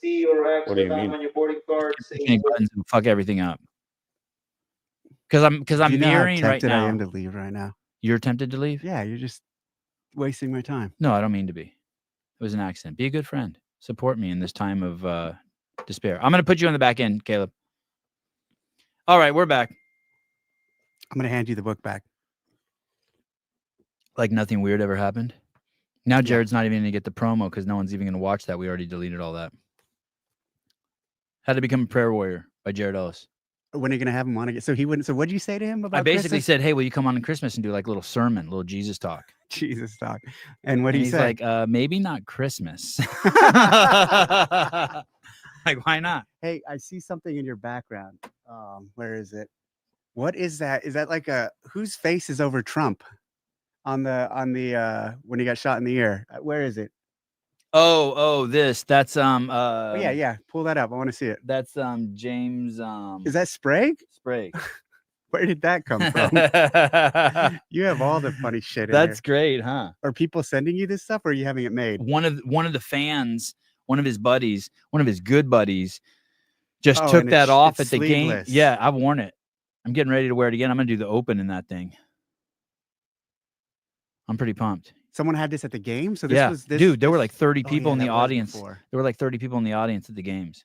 C or X What do you mean? on your boarding card. Buttons and fuck everything up. Because I'm mirroring right now. I am to leave right now. You're tempted to leave? Yeah, you're just wasting my time. No, I don't mean to be. It was an accident. Be a good friend. Support me in this time of despair. I'm going to put you on the back end, Caleb. All right, we're back. I'm going to hand you the book back. Like nothing weird ever happened? Now Jared's not even going to get the promo because no one's even going to watch that. We already deleted all that. How to Become a Prayer Warrior by Jared Ellis. When are you going to have him on again? So he wouldn't. So what did you say to him about I basically Christmas? said, hey, will you come on Christmas and do like a little sermon, a little Jesus talk? Jesus talk. And what did he he's say? like, maybe not Christmas. Like, why not? Hey, I see something in your background. Where is it? What is that? Is that like whose face is over Trump on the when he got shot in the ear? Where is it? That's Oh, yeah. Pull that up. I want to see it. That's James Is that Sprague? Sprague. Where did that come from? You have all the funny shit in That's here. great, huh? Are people sending you this stuff or are you having it made? One of the fans, one of his buddies, one of his good buddies just took that off at the game. Yeah, I've worn it. I'm getting ready to wear it again. I'm gonna do the open in that thing. I'm pretty pumped. Someone had this at the game? So this was dude, there were like 30 people in the audience. Before. There were like 30 people in the audience at the games.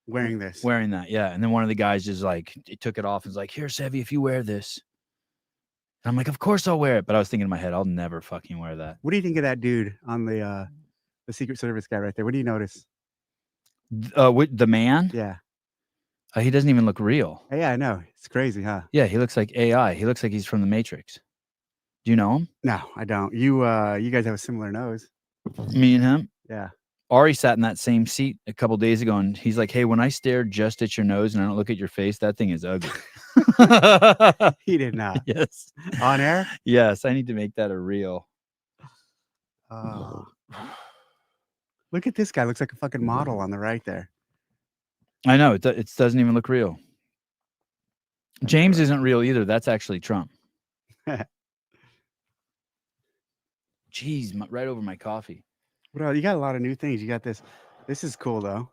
Wearing this. Wearing that, yeah. And then one of the guys just like took it off and was like, here, Sevy, if you wear this. And I'm like, of course I'll wear it. But I was thinking in my head, I'll never fucking wear that. What do you think of that dude on the Secret Service guy right there? What do you notice? The man? Yeah. He doesn't even look real. Yeah, I know. It's crazy, huh? Yeah, he looks like AI. He looks like he's from the Matrix. Do you know him? No, I don't. You guys have a similar nose. Me and him? Yeah. Ari sat in that same seat a couple days ago, and he's like, hey, when I stare just at your nose and I don't look at your face, that thing is ugly. He did not. Yes. On air? Yes, I need to make that a reel. Look at this guy. Looks like a fucking model on the right there. I know. It doesn't even look real. James isn't real either. That's actually Trump. Jeez, right over my coffee. Well, you got a lot of new things. You got this. This is cool, though.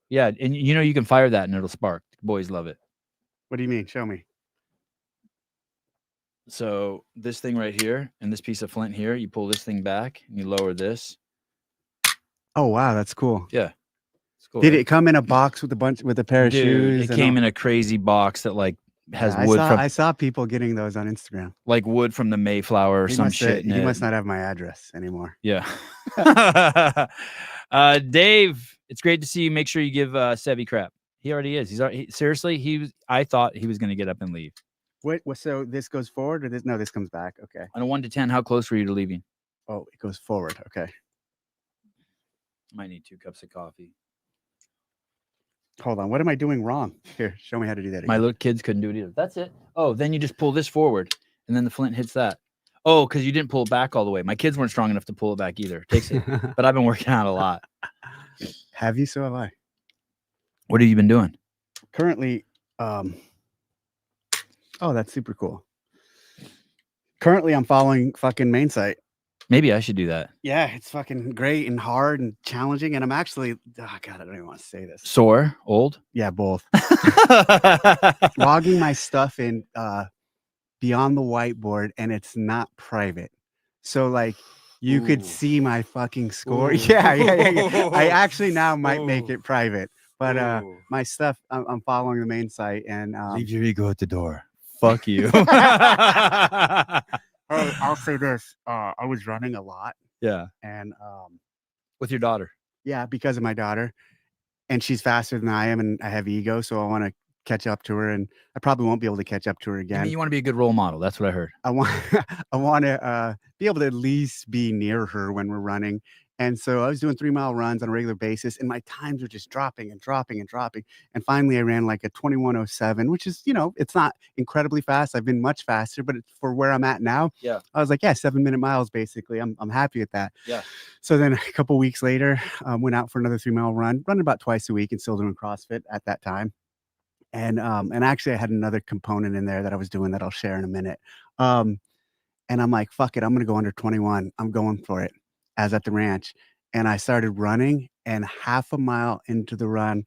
Yeah, and you can fire that and it'll spark. Boys love it. What do you mean? Show me. So this thing right here and this piece of flint here, you pull this thing back and you lower this. Oh, wow. That's cool. Yeah. It's cool, Did it come in a box with a pair of shoes? It came in a crazy box that like has wood I saw people getting those on Instagram. Like wood from the Mayflower or some shit. He must not have my address anymore. Yeah. Dave, it's great to see you. Make sure you give Sevy crap. He already is. Seriously, I thought he was going to get up and leave. So this goes forward or this? No, this comes back. Okay. On a 1 to 10, how close were you to leaving? Oh, it goes forward. Okay. Might need 2 cups of coffee. Hold on. What am I doing wrong? Here, show me how to do that again. My little kids couldn't do it either. That's it. Oh, then you just pull this forward and then the flint hits that. Oh, because you didn't pull it back all the way. My kids weren't strong enough to pull it back either. It takes it. But I've been working out a lot. Have you? So have I. What have you been doing? Currently, oh, that's super cool. Currently, I'm following fucking Main Site. Maybe I should do that. Yeah, it's fucking great and hard and challenging. And I'm actually, oh God, I don't even want to say this. Sore? Old? Yeah, both. Logging my stuff in beyond the whiteboard, and it's not private. So like you could see my fucking score. Yeah. I actually now might make it private. But my stuff, I'm following the Main Site and leave your ego at the door. Fuck you. I'll say this. I was running a lot. Yeah. And with your daughter. Yeah, because of my daughter. And she's faster than I am and I have ego, so I want to catch up to her, and I probably won't be able to catch up to her again. I mean, you want to be a good role model. That's what I heard. I want to be able to at least be near her when we're running. And so I was doing 3-mile runs on a regular basis, and my times were just dropping and dropping and dropping. And finally, I ran like a 21:07, which is, it's not incredibly fast. I've been much faster, but for where I'm at now, yeah, I was like, 7-minute miles basically. I'm happy with that. Yeah. So then a couple weeks later, went out for another 3-mile run, running about twice a week, and still doing CrossFit at that time. And actually, I had another component in there that I was doing that I'll share in a minute. And I'm like, fuck it, I'm gonna go under 21. I'm going for it. As at the ranch, and I started running, and half a mile into the run,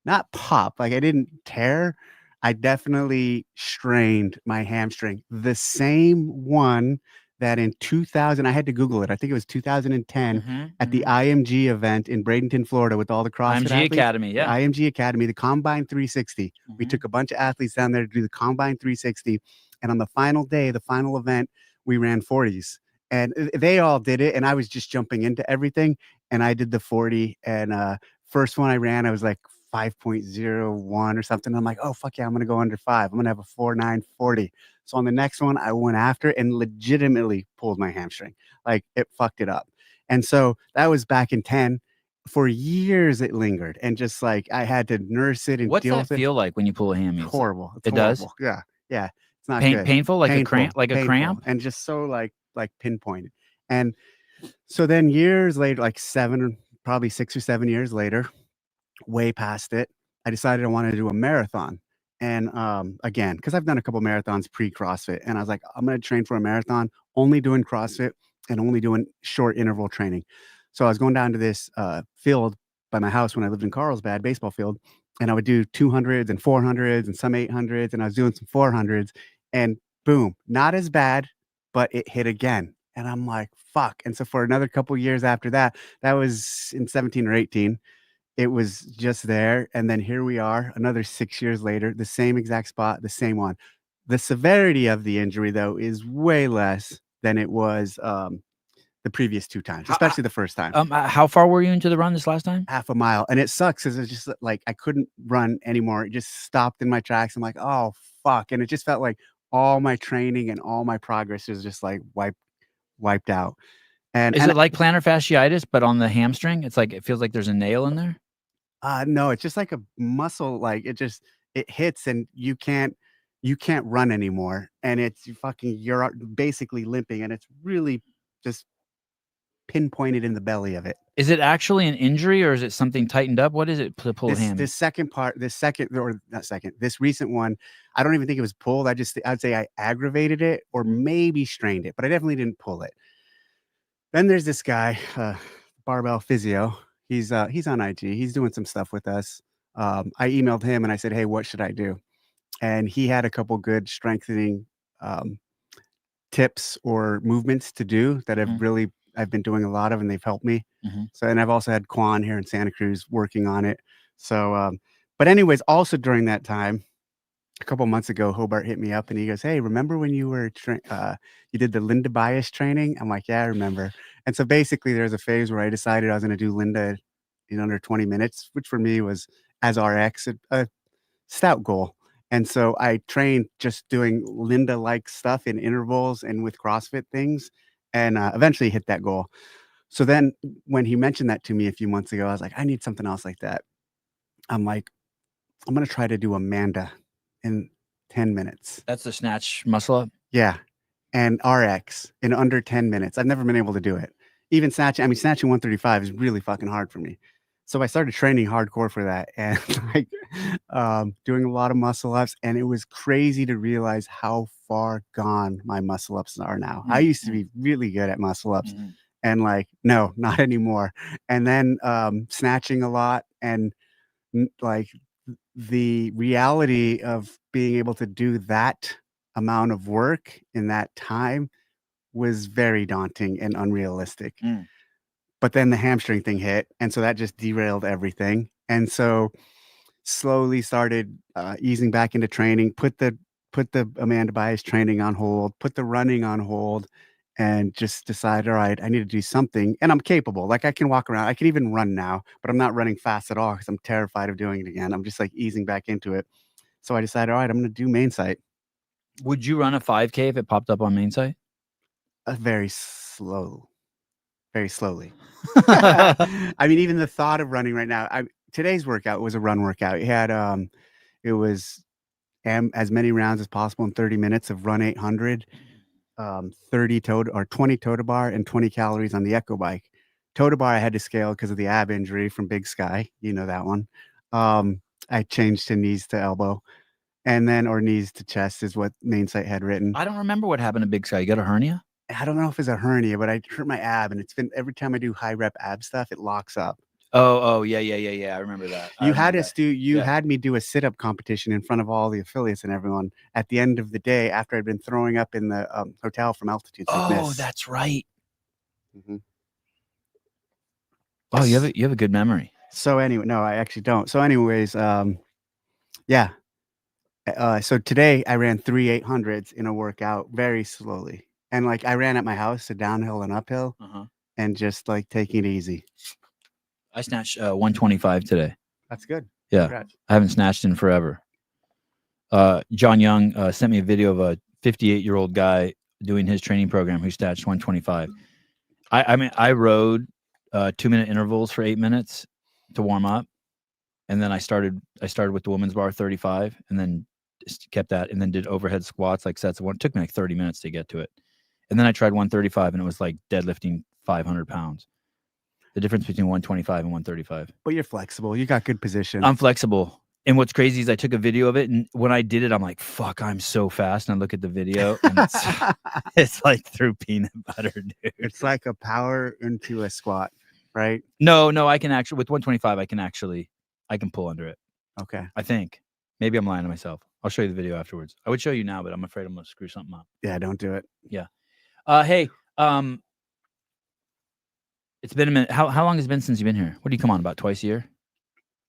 not pop, like I didn't tear. I definitely strained my hamstring. The same one that in 2000, I had to Google it. I think it was 2010 at the IMG event in Bradenton, Florida, with all the CrossFit IMG athletes. Academy, The IMG Academy, the Combine 360. We took a bunch of athletes down there to do the Combine 360. And on the final day, the final event, we ran 40s. And they all did it. And I was just jumping into everything. And I did the 40. And first one I ran, I was like 5.01 or something. I'm like, oh, fuck yeah, I'm going to go under 5. I'm going to have a 4.940. So on the next one, I went after and legitimately pulled my hamstring. Like it fucked it up. And so that was back in 10. For years it lingered, and just like I had to nurse it and What's deal that with it. feel like when you pull a hammy? Horrible. It's It horrible. does? Yeah. Yeah. It's not good. Painful, like Painful, a cramp, like a painful, cramp? and just so like pinpointed. And so then years later, like probably 6 or 7 years later, way past it, I decided I wanted to do a marathon. And again, because I've done a couple marathons pre-CrossFit, and I was like, I'm going to train for a marathon, only doing CrossFit and only doing short interval training. So I was going down to this field by my house when I lived in Carlsbad, baseball field, and I would do 200s and 400s and some 800s, and I was doing some 400s, and boom, not as bad, but it hit again. And I'm like, fuck. And so for another couple years after that, that was in 17 or 18, it was just there. And then here we are, another 6 years later, the same exact spot, the same one. The severity of the injury, though, is way less than it was the previous 2 times, especially the first time. How far were you into the run this last time? Half a mile. And it sucks because it's just like I couldn't run anymore. It just stopped in my tracks. I'm like, oh, fuck. And it just felt like all my training and all my progress is just like wiped out. And is it like plantar fasciitis, but on the hamstring? It's like it feels like there's a nail in there. No, it's just like a muscle. Like it hits, and you can't run anymore, and you're basically limping, and it's really just pinpointed in the belly of it. Is it actually an injury, or is it something tightened up? What is it to pull a hammy? This recent one, I don't even think it was pulled. I'd say I aggravated it or maybe strained it, but I definitely didn't pull it. Then there's this guy, Barbell Physio. He's on IG. He's doing some stuff with us. I emailed him and I said, hey, what should I do? And he had a couple good strengthening tips or movements to do that I've been doing a lot of, and they've helped me. So, and I've also had Quan here in Santa Cruz working on it. So, but anyways, also during that time, a couple months ago, Hobart hit me up and he goes, hey, remember when you were, you did the Linda Bias training? I'm like, yeah, I remember. And so basically there's a phase where I decided I was going to do Linda in under 20 minutes, which for me was, as RX, a stout goal. And so I trained just doing Linda-like stuff in intervals and with CrossFit things, and eventually hit that goal. So then when he mentioned that to me a few months ago, I was like, I need something else like that. I'm like, I'm going to try to do Amanda in 10 minutes. That's the snatch muscle up? Yeah. And RX in under 10 minutes. I've never been able to do it. Even snatching 135 is really fucking hard for me. So I started training hardcore for that, and like doing a lot of muscle ups, and it was crazy to realize how far gone my muscle ups are now. I used to be really good at muscle ups, and like, no, not anymore. And then snatching a lot, and like the reality of being able to do that amount of work in that time was very daunting and unrealistic. But then the hamstring thing hit, and so that just derailed everything. And so slowly started easing back into training, put the Amanda Bias training on hold, put the running on hold, and just decided, all right, I need to do something. And I'm capable. Like I can walk around. I can even run now, but I'm not running fast at all because I'm terrified of doing it again. I'm just like easing back into it. So I decided, all right, I'm going to do main site. Would you run a 5K if it popped up on main site? Very slowly. I mean, even the thought of running right now, today's workout was a run workout. It was as many rounds as possible in 30 minutes of run 800, 20 toe to bar and 20 calories on the Echo bike. Toe to bar I had to scale because of the ab injury from Big Sky. You know that one. I changed to knees to elbow, and then, or knees to chest is what main site had written. I don't remember what happened to Big Sky. You got a hernia? I don't know if it's a hernia, but I hurt my ab, and it's been every time I do high rep ab stuff, it locks up. Oh, yeah. I remember that. You had me do a sit-up competition in front of all the affiliates and everyone at the end of the day after I'd been throwing up in the hotel from altitude sickness. Oh, that's right. Mm-hmm. Oh, you have a good memory. So anyway, no, I actually don't. So anyways, yeah. So today I ran 3 800s in a workout very slowly. And like I ran at my house, so downhill and uphill, and just like taking it easy. I snatched 125 today. That's good. Yeah. Congrats. I haven't snatched in forever. John Young sent me a video of a 58-year-old guy doing his training program who snatched 125. I mean, I rode 2-minute intervals for 8 minutes to warm up. And then I started with the women's bar 35 and then just kept that and then did overhead squats like sets of one. It took me like 30 minutes to get to it. And then I tried 135 and it was like deadlifting 500 pounds. The difference between 125 and 135. But you're flexible. You got good position. I'm flexible. And what's crazy is I took a video of it, and when I did it, I'm like, fuck, I'm so fast. And I look at the video, and it's like through peanut butter, dude. It's like a power into a squat, right? No, I can actually, with 125, I can pull under it. Okay. I think. Maybe I'm lying to myself. I'll show you the video afterwards. I would show you now, but I'm afraid I'm going to screw something up. Yeah, don't do it. Yeah. Hey, it's been a minute. How long has it been since you've been here? What do you come on, about twice a year?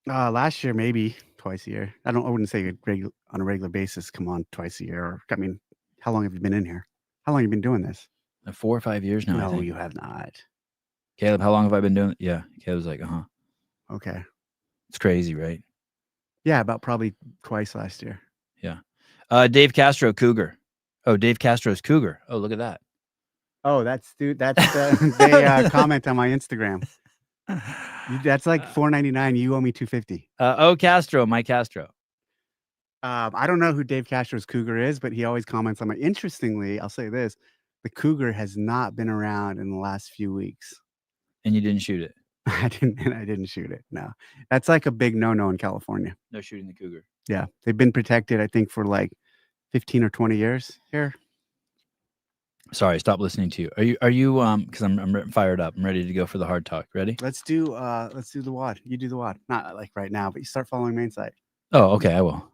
Last year, maybe twice a year. I wouldn't say on a regular basis come on twice a year. Or, I mean, how long have you been in here? How long have you been doing this? 4 or 5 years now. No, you have not. Caleb, how long have I been doing it? Yeah. Caleb's like, Okay. It's crazy, right? Yeah, about probably twice last year. Yeah. Dave Castro, Cougar. Oh, Dave Castro's Cougar. Oh, look at that. Oh, that's they comment on my Instagram. That's like $4.99. You owe me $2.50. Castro, Mike Castro. I don't know who Dave Castro's Cougar is, but he always comments on my. Interestingly, I'll say this: the Cougar has not been around in the last few weeks. And you didn't shoot it? I didn't shoot it. No, that's like a big no-no in California. No shooting the Cougar. Yeah, they've been protected, I think, for like 15 or 20 years here. Sorry, stop listening to you. Are you because I'm fired up. I'm ready to go for the hard talk. Ready? Let's do the WOD. You do the WOD. Not like right now, but you start following main site. Oh, okay, I will.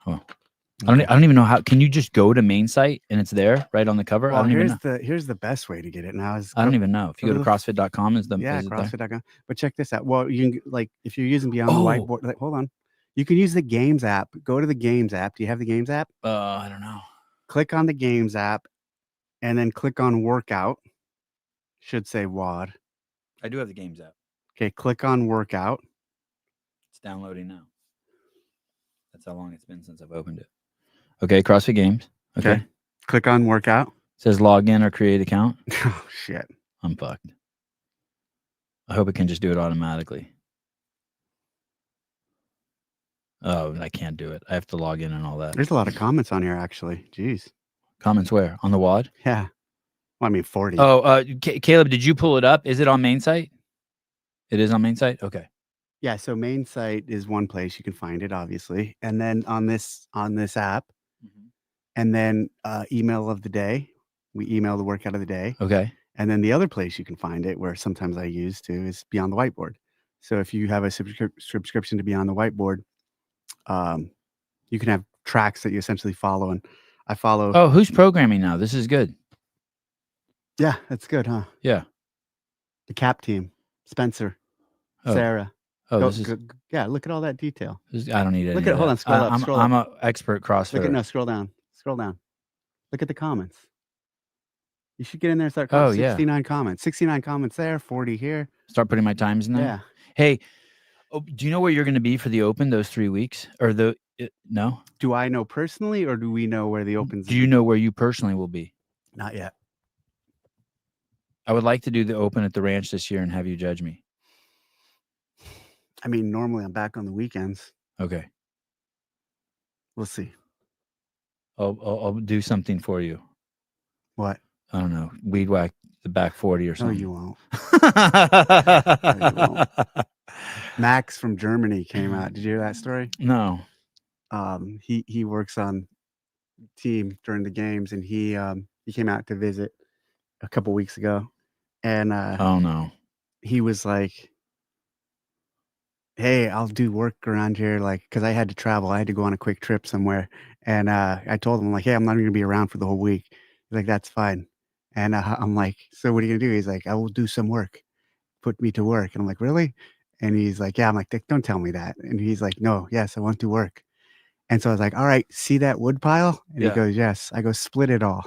Oh. Okay. I don't even know how. Can you just go to main site and it's there right on the cover? Well, here's the best way to get it now. I don't even know. If you go to CrossFit.com, CrossFit.com. But check this out. Well, you can like if you're using Beyond the Whiteboard. Like, hold on. You can use the Games app. Go to the Games app. Do you have the Games app? I don't know. Click on the Games app, and then click on Workout. Should say WOD. I do have the Games app. Okay, click on Workout. It's downloading now. That's how long it's been since I've opened it. Okay, CrossFit Games. Okay. Click on Workout. It says log in or create account. Oh, shit. I'm fucked. I hope it can just do it automatically. Oh, I can't do it. I have to log in and all that. There's a lot of comments on here, actually. Jeez. Comments where? On the WOD? Yeah. Well, I mean, 40. Oh, Caleb, did you pull it up? Is it on main site? It is on main site? Okay. Yeah, so main site is one place you can find it, obviously. And then on this app, and then email of the day. We email the workout of the day. Okay. And then the other place you can find it, where sometimes I use too, is Beyond the Whiteboard. So if you have a subscription to Beyond the Whiteboard, you can have tracks that you essentially follow. And I follow. Oh, who's programming now? This is good. Yeah, that's good, huh? Yeah. The CAP team, Spencer, Sarah. Oh, yeah, look at all that detail. I don't need it. Hold on, scroll up. I'm an expert CrossFitter. Scroll down. Scroll down. Look at the comments. You should get in there and start commenting. 69 comments. 69 comments there, 40 here. Start putting my times in there? Yeah. Hey, do you know where you're going to be for the Open those 3 weeks? Or no? Do I know personally, or do we know where the Open's? Do you know where you personally will be? Not yet. I would like to do the Open at the ranch this year and have you judge me. I mean, normally I'm back on the weekends. Okay. We'll see. I'll do something for you. What? I don't know. Weed whack the back 40 or something. No, you won't. No, you won't. Max from Germany came out. Did you hear that story? No. He works on team during the games, and he came out to visit, a couple weeks ago, and Oh no. he was like, "Hey, I'll do work around here, like, because I had to travel. I had to go on a quick trip somewhere." And I told him, like, "Hey, I'm not going to be around for the whole week." He's like, "That's fine." And I'm like, "So what are you gonna do?" He's like, "I will do some work. Put me to work." And I'm like, "Really?" And he's like, "Yeah." I'm like, Don't tell me that." And he's like, "No, yes, I want to work." And so I was like, "All right, see that wood pile?" And he Yeah. goes, "Yes." I go, "Split it all."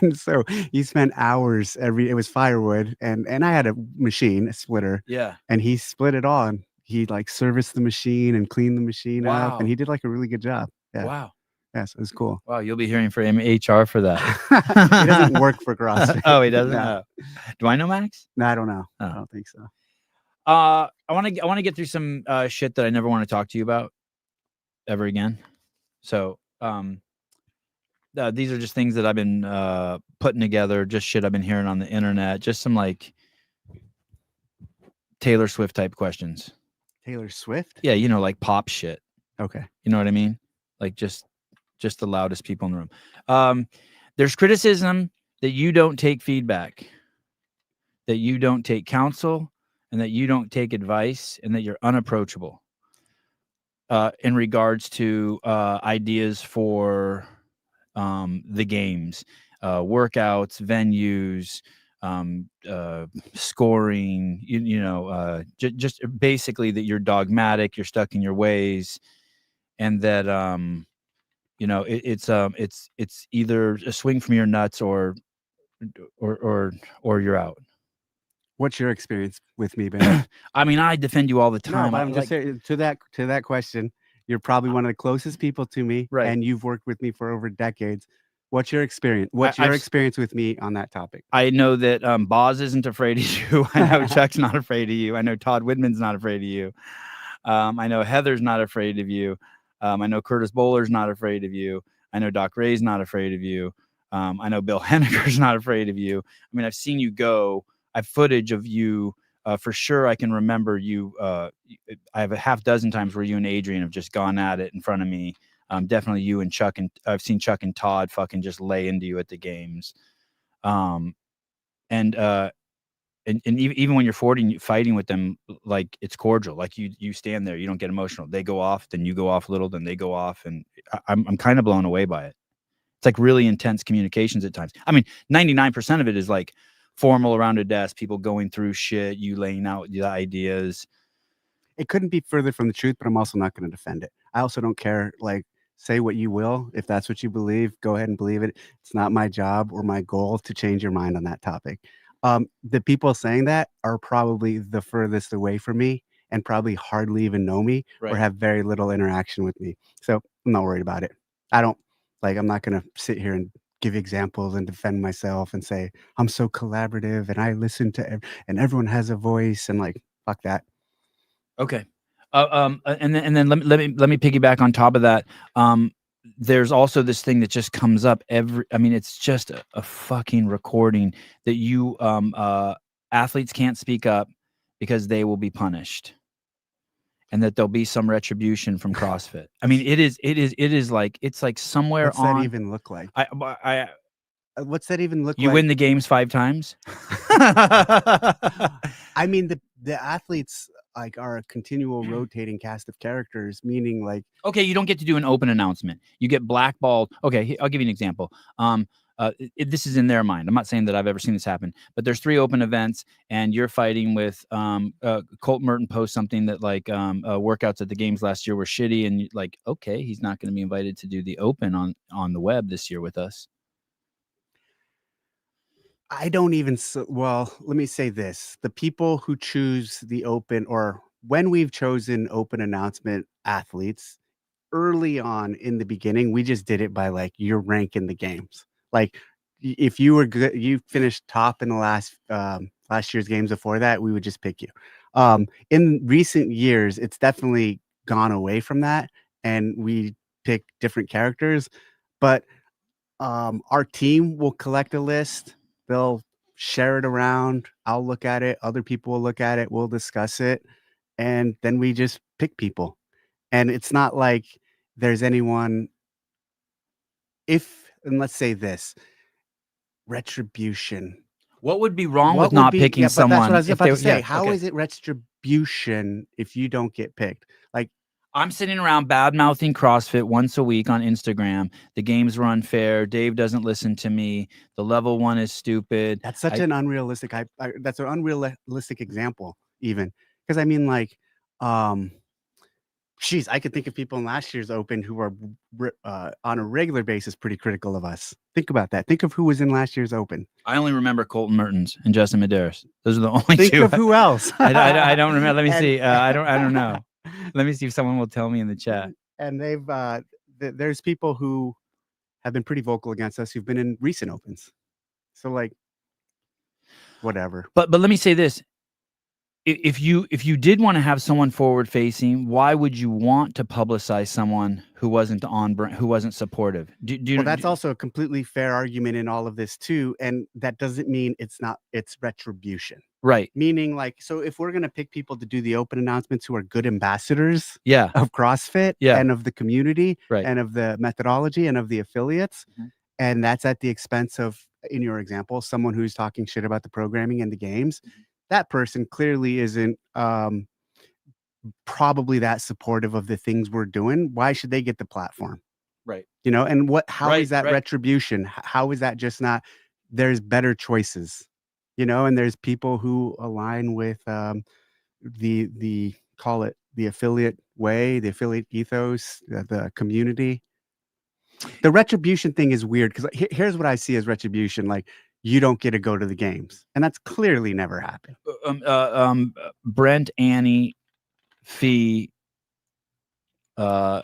And so he spent hours it was firewood, and I had a machine, a splitter, Yeah. and he split it all, and he, like, serviced the machine and cleaned the machine up, and Wow. he did, like, a really good job. Yeah. Wow. Yeah, so it was cool. Wow. You'll be hearing from HR for that. He doesn't work for CrossFit. Oh, he doesn't. No. Oh. Do I know Max? No, I don't know. Oh. I don't think so. I want to get through some shit that I never want to talk to you about ever again. So, these are just things that I've been putting together, just shit I've been hearing on the internet, just some like Taylor Swift type questions. Taylor Swift? Yeah, like pop shit. Okay. You know what I mean? Like just the loudest people in the room. There's criticism that you don't take feedback, that you don't take counsel, and that you don't take advice, and that you're unapproachable in regards to ideas for the games, workouts, venues, scoring. Just basically that you're dogmatic, you're stuck in your ways, and that it's either a swing from your nuts or you're out. What's your experience with me, Ben? I mean, I defend you all the No, time. but I I'm just like saying to that question, you're probably one of the closest people to me, right. and you've worked with me for over decades. What's your experience? What's I've your experience with me on that topic? I know that Boz isn't afraid of you. I know Chuck's not afraid of you. I know Todd Widman's not afraid of you. I know Heather's not afraid of you. I know Curtis Bowler's not afraid of you. I know Doc Ray's not afraid of you. I know Bill Henniger's not afraid of you. I mean, I've seen you go. I have footage of you for sure. I can remember you. I have a half dozen times where you and Adrian have just gone at it in front of me. Definitely you and Chuck, and I've seen Chuck and Todd fucking just lay into you at the games. And even when you're fighting with them, like it's cordial. Like you stand there, you don't get emotional. They go off, then you go off a little, then they go off, and I'm kind of blown away by it. It's like really intense communications at times. I mean, 99% of it is like formal around a desk, people going through shit, you laying out the ideas. It couldn't be further from the truth, but I'm also not going to defend it. I also don't care. Like, say what you will. If that's what you believe, go ahead and believe it. It's not my job or my goal to change your mind on that topic. The people saying that are probably the furthest away from me and probably hardly even know me or Right. have very little interaction with me. So I'm not worried about it. I don't I'm not going to sit here and give examples and defend myself and say, I'm so collaborative and I listen to, and everyone has a voice and like, fuck that. Okay. And then let me piggyback on top of that. There's also this thing that just comes up it's just a fucking recording that you athletes can't speak up because they will be punished, and that there'll be some retribution from CrossFit. I mean, it is like it's like somewhere What's on. that even look like? I What's that even look you like? win the games 5 times. I mean, the athletes like are a continual rotating cast of characters, meaning like Okay, you don't get to do an open announcement. You get blackballed. Okay, I'll give you an example. This is in their mind. I'm not saying that I've ever seen this happen, but there's 3 open events, and you're fighting with Colt Merton posts something that like workouts at the games last year were shitty, and like, okay, he's not going to be invited to do the open on the web this year with us. I don't even well, let me say this. The people who choose the open or when we've chosen open announcement athletes early on in the beginning, we just did it by like your rank in the games. Like if you were good, you finished top in the last year's games before that, we would just pick you. In recent years, it's definitely gone away from that and we pick different characters, but our team will collect a list. They'll share it around. I'll look at it. Other people will look at it. We'll discuss it. And then we just pick people. And it's not like there's anyone, and let's say this retribution. What would be wrong What with would not be- picking yeah, but that's someone? what I was if about they- to say. yeah, How okay. is it retribution if you don't get picked? Like, I'm sitting around bad mouthing CrossFit once a week on Instagram. The games were unfair. Dave doesn't listen to me. The level 1 is stupid. that's such an unrealistic. That's an unrealistic example, even because I mean, like, geez, I could think of people in last year's Open who are on a regular basis pretty critical of us. Think about that. Think of who was in last year's Open. I only remember Colton Mertens and Justin Medeiros. Those are the only Think two. of who else. I don't remember. Let me And- see. I don't know. Let me see if someone will tell me in the chat. And they've there's people who have been pretty vocal against us who've been in recent Opens. So, like, whatever. But let me say this. If you did want to have someone forward facing, why would you want to publicize someone who wasn't who wasn't supportive? Well, that's also a completely fair argument in all of this too, and that doesn't mean it's retribution. right. Meaning, like, so if we're gonna pick people to do the Open announcements who are good ambassadors Yeah. of CrossFit Yeah. and of the community Right. and of the methodology and of the affiliates, Mhm. and that's at the expense of, in your example, someone who's talking shit about the programming and the games, that person clearly isn't probably that supportive of the things we're doing. Why should they get the platform? Right. You know, and how is Right, that right. retribution? How is that just not, there's better choices, you know, and there's people who align with the call it the affiliate way, the affiliate ethos, the community. The retribution thing is weird because here's what I see as retribution. Like, you don't get to go to the games, and that's clearly never happened. Brent, Annie, Fee, 2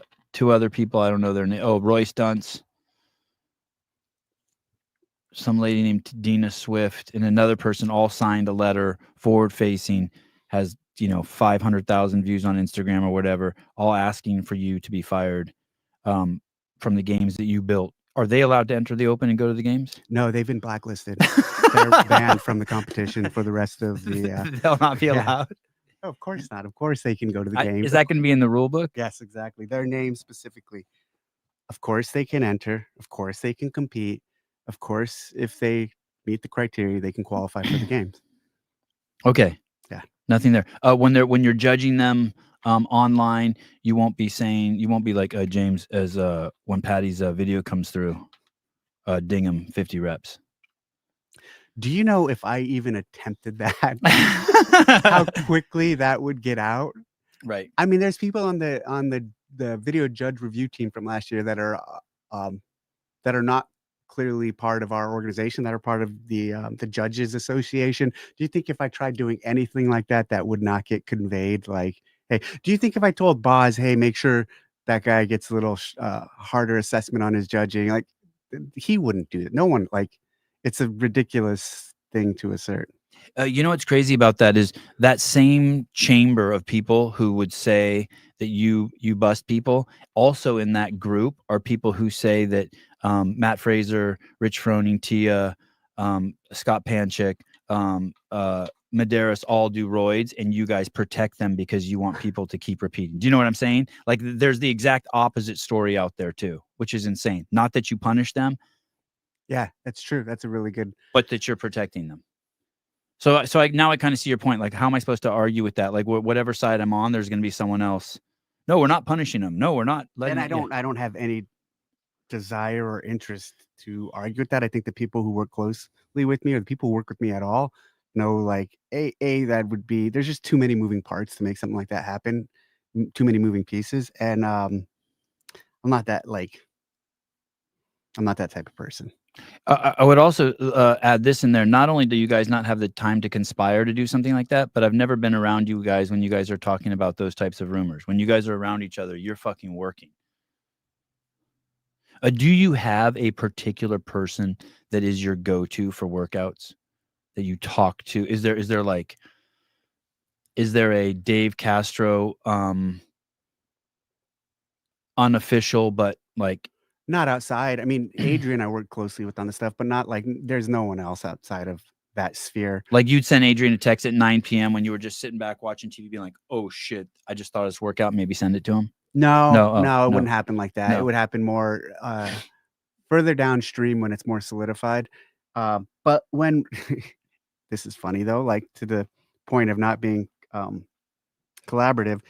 other people. I don't know their name. Oh, Roy Stunts. Some lady named Dina Swift and another person all signed a letter forward facing, has 500,000 views on Instagram or whatever, all asking for you to be fired from the games that you built. Are they allowed to enter the Open and go to the games? No, they've been blacklisted. They're banned from the competition for the rest of the. They'll not be yeah. allowed. Oh, of course not. Of course they can go to the games. Is that going to be in the rule book? Yes, exactly. Their name specifically. Of course they can enter. Of course they can compete. Of course, if they meet the criteria, they can qualify for the games. Okay. Yeah. Nothing there. When you're judging them online, you won't be like James, as when Patty's video comes through, ding him 50 reps. Do you know if I even attempted that, how quickly that would get out? Right. I mean, there's people on the video judge review team from last year that are not clearly part of our organization, that are part of the judges association. Do you think if I tried doing anything like that, that would not get conveyed? Like, hey, do you think if I told Boz, hey, make sure that guy gets a little harder assessment on his judging, like, he wouldn't do it? No one, like, it's a ridiculous thing to assert. You know what's crazy about that is that same chamber of people who would say that you bust people, also in that group are people who say that Matt Fraser, Rich Froning, Tia, Scott Panchik, Medeiros all do roids, and you guys protect them because you want people to keep repeating. Do you know what I'm saying? Like, there's the exact opposite story out there too, which is insane. Not that you punish them. Yeah, that's true. That's a really good. But that you're protecting them. So now I kind of see your point. Like, how am I supposed to argue with that? Like, whatever side I'm on, there's going to be someone else. No, we're not punishing them. No, we're not. And I don't have any desire or interest to argue with that. I think the people who work closely with me, or the people who work with me at all, know, like, that would be, there's just too many moving parts to make something like that happen. Too many moving pieces. And I'm not that type of person. I would also add this in there. Not only do you guys not have the time to conspire to do something like that, but I've never been around you guys when you guys are talking about those types of rumors. When you guys are around each other, you're fucking working. Do you have a particular person that is your go-to for workouts that you talk to? Is there a Dave Castro unofficial, but like, not outside? I mean, Adrian I work closely with on the stuff, but not like, there's no one else outside of that sphere. Like, you'd send Adrian a text at 9 p.m. when you were just sitting back watching TV, being like, oh shit, I just thought of this workout, maybe send it to him? No, it wouldn't happen like that. No. It would happen more further downstream when it's more solidified. But when this is funny though, like to the point of not being collaborative.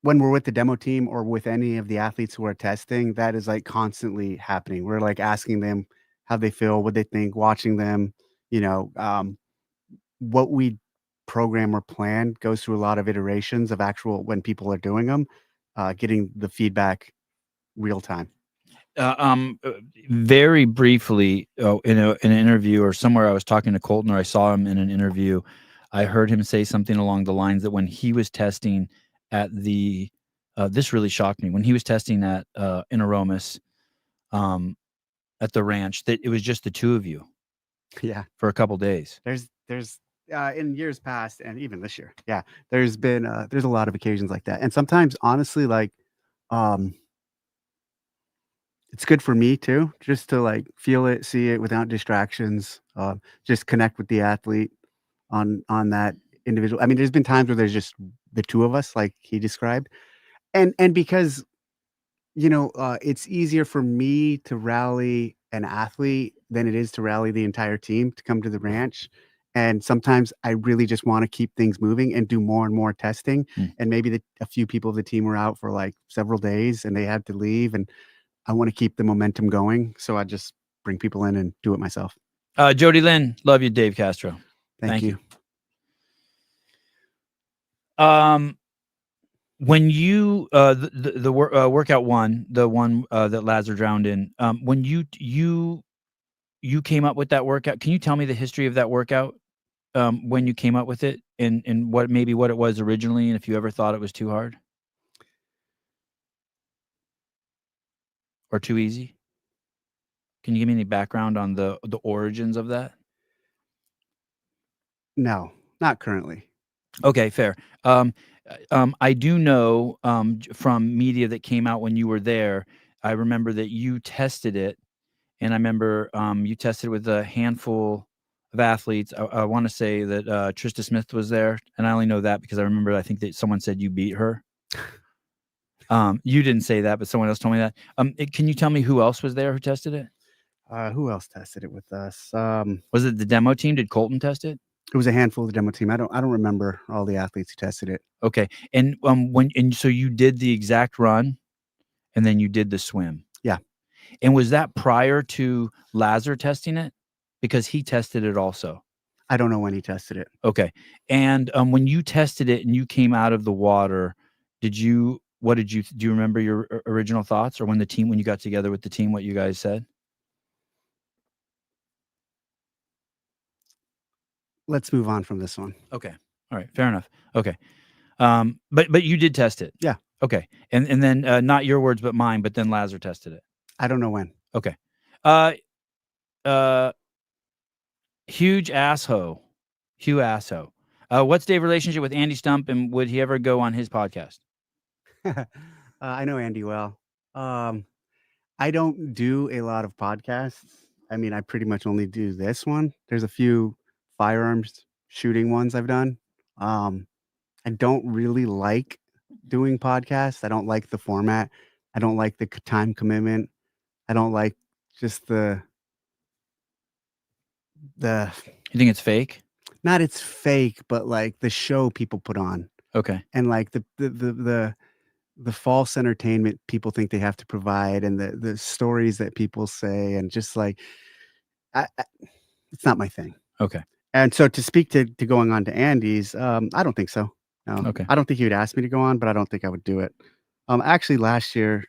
When we're with the demo team or with any of the athletes who are testing, that is like constantly happening. We're like asking them how they feel, what they think, watching them, you know, what we program or plan goes through a lot of iterations of actual when people are doing them, getting the feedback real time. Very briefly, in an interview or somewhere, I was talking to Colton, or I saw him in an interview. I heard him say something along the lines that when he was testing at the, this really shocked me. When he was testing at in Aromas, at the ranch, that it was just the two of you Yeah, for a couple days. there's in years past and even this year, yeah, there's a lot of occasions like that, and sometimes honestly, like, um, it's good for me too, just to like feel it, see it without distractions, just connect with the athlete on that individual. I mean, there's been times where there's just the two of us, like he described, and because it's easier for me to rally an athlete than it is to rally the entire team to come to the ranch. And sometimes I really just want to keep things moving and do more and more testing. Mm. And maybe a few people of the team were out for like several days and they had to leave. And I want to keep the momentum going. So I just bring people in and do it myself. Jody Lynn, love you, Dave Castro. Thank you. When you the workout one, the one that Lazar drowned in, when you came up with that workout, can you tell me the history of that workout? When you came up with it, and what it was originally, and if you ever thought it was too hard or too easy? Can you give me any background on the origins of that? No, not currently. Okay, fair. I do know from media that came out when you were there. I remember that you tested it, and I remember you tested with a handful of athletes. I want to say that Trista Smith was there, and I only know that because I remember I think that someone said you beat her. You didn't say that, but someone else told me that. Can you tell me who else was there who tested it? Who else tested it with us? Was it the demo team? Did Colton test it? It was a handful of the demo team. I don't remember all the athletes who tested it. Okay, and so you did the exact run, and then you did the swim. Yeah. And was that prior to Lazar testing it? Because he tested it also. I don't know when he tested it. Okay. And when you tested it and you came out of the water, do you remember your original thoughts, or when you got together with the team, what you guys said? Let's move on from this one. Okay. All right. Fair enough. Okay. But you did test it. Yeah. Okay. And then not your words, but mine, but then Lazar tested it. I don't know when. Okay. Huge asshole. Hugh Asso. What's Dave's relationship with Andy Stump, and would he ever go on his podcast? I know Andy well. I don't do a lot of podcasts. I mean, I pretty much only do this one. There's a few firearms shooting ones I've done. I don't really like doing podcasts. I don't like the format. I don't like the time commitment. I don't like just the You think it's fake? not it's fake, but like the show people put on Okay. and like the false entertainment people think they have to provide and the stories that people say and just like I it's not my thing. Okay. And so to speak to going on to Andy's, I don't think so. No. Okay. I don't think he would ask me to go on, but I don't think I would do it. Actually last year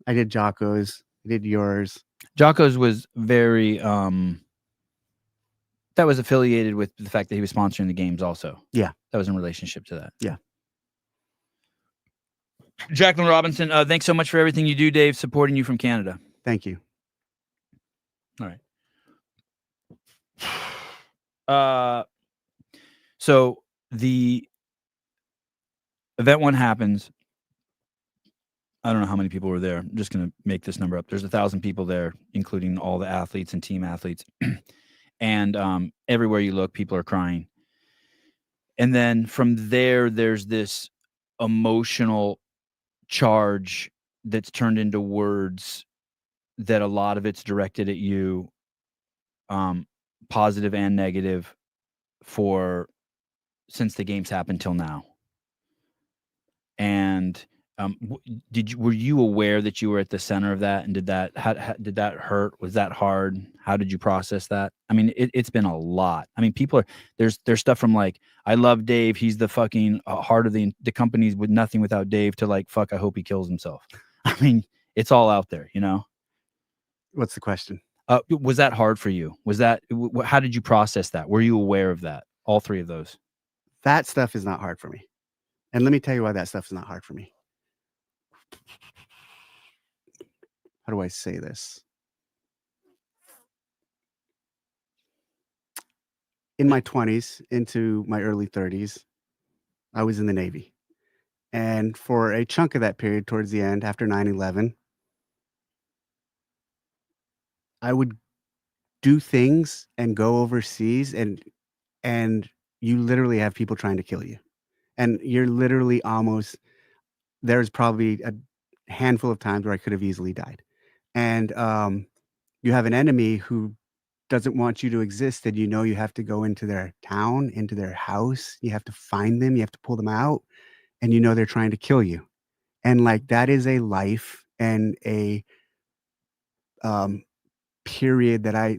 I did Jocko's, I did yours. Jocko's was very that was affiliated with the fact that he was sponsoring the games also. Yeah. That was in relationship to that. Yeah. Jacqueline Robinson, thanks so much for everything you do, Dave, supporting you from Canada. Thank you. All right. So the event one happens. I don't know how many people were there. I'm just going to make this number up. There's 1,000 people there, including all the athletes and team athletes. And everywhere you look, people are crying. And then from there, there's this emotional charge that's turned into words that a lot of it's directed at you. positive and negative, since the games happened till now. And were you aware that you were at the center of that? And did that hurt? Was that hard? How did you process that? I mean, it's been a lot. I mean, there's stuff from like, I love Dave, he's the fucking heart of the company's with nothing without Dave, to like, fuck, I hope he kills himself. I mean, it's all out there, you know. What's the question? Was that hard for you? How did you process that? Were you aware of that? All three of those? That stuff is not hard for me. And let me tell you why that stuff is not hard for me. How do I say this? In my 20s into my early 30s, I was in the Navy. And for a chunk of that period towards the end, after 9/11, I would do things and go overseas, and you literally have people trying to kill you. And you're literally there's probably a handful of times where I could have easily died. And you have an enemy who doesn't want you to exist, and you have to go into their town, into their house. You have to find them, you have to pull them out, and they're trying to kill you. And like, that is a life and a period that I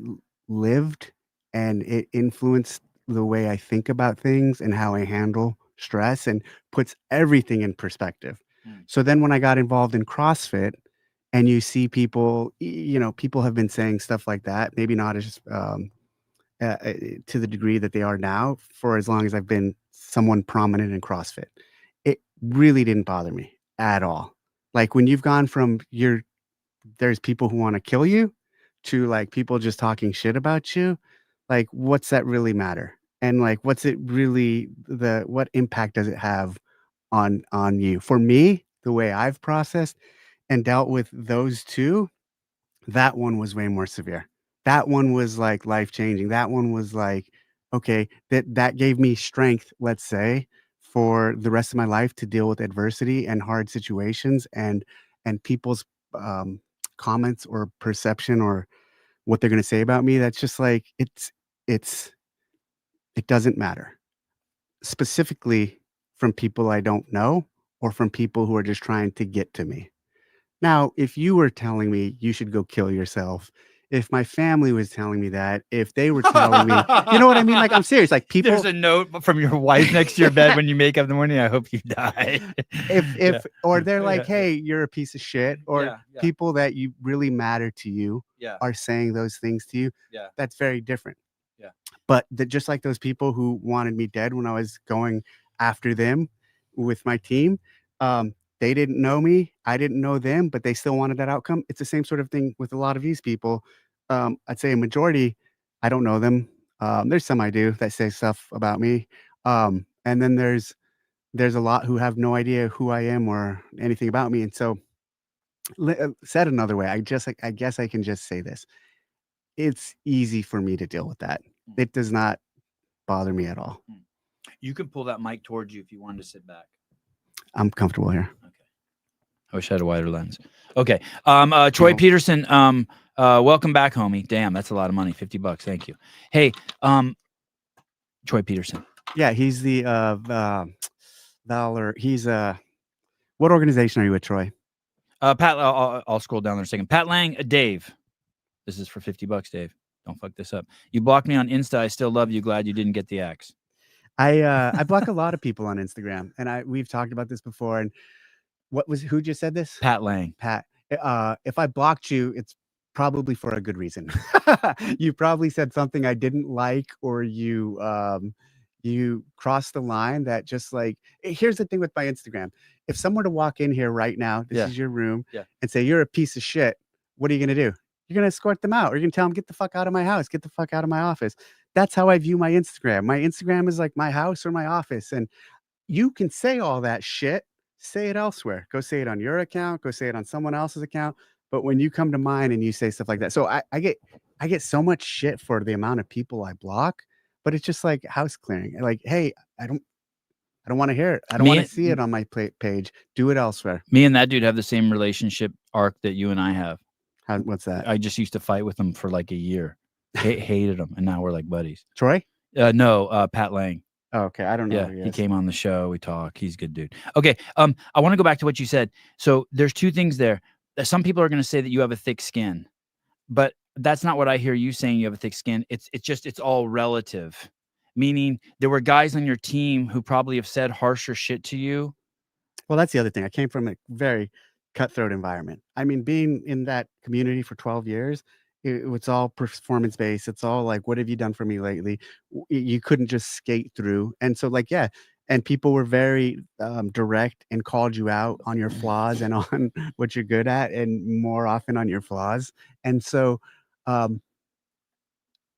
lived, and it influenced the way I think about things and how I handle stress, and puts everything in perspective. So then when I got involved in CrossFit, and you see people, people have been saying stuff like that, maybe not as to the degree that they are now, for as long as I've been someone prominent in CrossFit. It really didn't bother me at all. Like, when you've gone from there's people who want to kill you, to like people just talking shit about you, like, what's that really matter? And like, what's it really, what impact does it have on you? For me, the way I've processed and dealt with those two, that one was way more severe. That one was like life changing. That one was like, okay, that gave me strength, let's say, for the rest of my life, to deal with adversity and hard situations, and people's comments or perception, or what they're going to say about me. That's just like, it doesn't matter. Specifically from people I don't know, or from people who are just trying to get to me. Now, if you were telling me you should go kill yourself, if my family was telling me that, if they were telling me, you know what I mean? Like, I'm serious. Like, people. There's a note from your wife next to your bed when you make up in the morning. I hope you die. Or they're like, hey, you're a piece of shit. Or people that you really matter to you are saying those things to you. That's very different. But just like those people who wanted me dead when I was going after them with my team, they didn't know me, I didn't know them, but they still wanted that outcome. It's the same sort of thing with a lot of these people. I'd say a majority, I don't know them. There's some I do that say stuff about me. And then there's a lot who have no idea who I am or anything about me. And so, said another way, I guess I can just say this. It's easy for me to deal with that. It does not bother me at all. You can pull that mic towards you if you wanted to sit back. I'm comfortable here. Okay. I wish I had a wider lens. Okay. Troy Peterson, welcome back, homie. Damn, that's a lot of money. $50. Thank you. Hey, Troy Peterson. Yeah, he's the Valor. He's what organization are you with, Troy? Pat, I'll scroll down there a second. Pat Lang, Dave. This is for $50, Dave. Don't fuck this up. You blocked me on Insta. I still love you. Glad you didn't get the axe. I block a lot of people on Instagram, and we've talked about this before. And who just said this? Pat Lang. Pat. If I blocked you, it's probably for a good reason. You probably said something I didn't like, or you crossed the line that just like, here's the thing with my Instagram. If someone were to walk in here right now, this is your room, and say, you're a piece of shit, what are you going to do? You're going to escort them out, or you're going to tell them, get the fuck out of my house, get the fuck out of my office. That's how I view my Instagram. My Instagram is like my house or my office. And you can say all that shit, say it elsewhere. Go say it on your account, go say it on someone else's account. But when you come to mine and you say stuff like that, so I get so much shit for the amount of people I block, but it's just like house clearing. Like, hey, I don't want to hear it. I don't want to see it on my page. Do it elsewhere. Me and that dude have the same relationship arc that you and I have. What's that? I just used to fight with him for like a year. Hated him, and now we're like buddies. Troy? No, Pat Lang. Oh, okay. I don't know Yeah, who he he is. came on the show. We talk. He's a good dude. Okay. I want to go back to what you said. So there's two things there. Some people are going to say that you have a thick skin, but that's not what I hear you saying. You have a thick skin. It's all relative. Meaning there were guys on your team who probably have said harsher shit to you. Well, that's the other thing. I came from a very cutthroat environment. I mean, being in that community for 12 years, it's all performance based. It's all like, what have you done for me lately? You couldn't just skate through. And so, like, yeah. And people were very direct and called you out on your flaws and on what you're good at, and more often on your flaws. And so, um,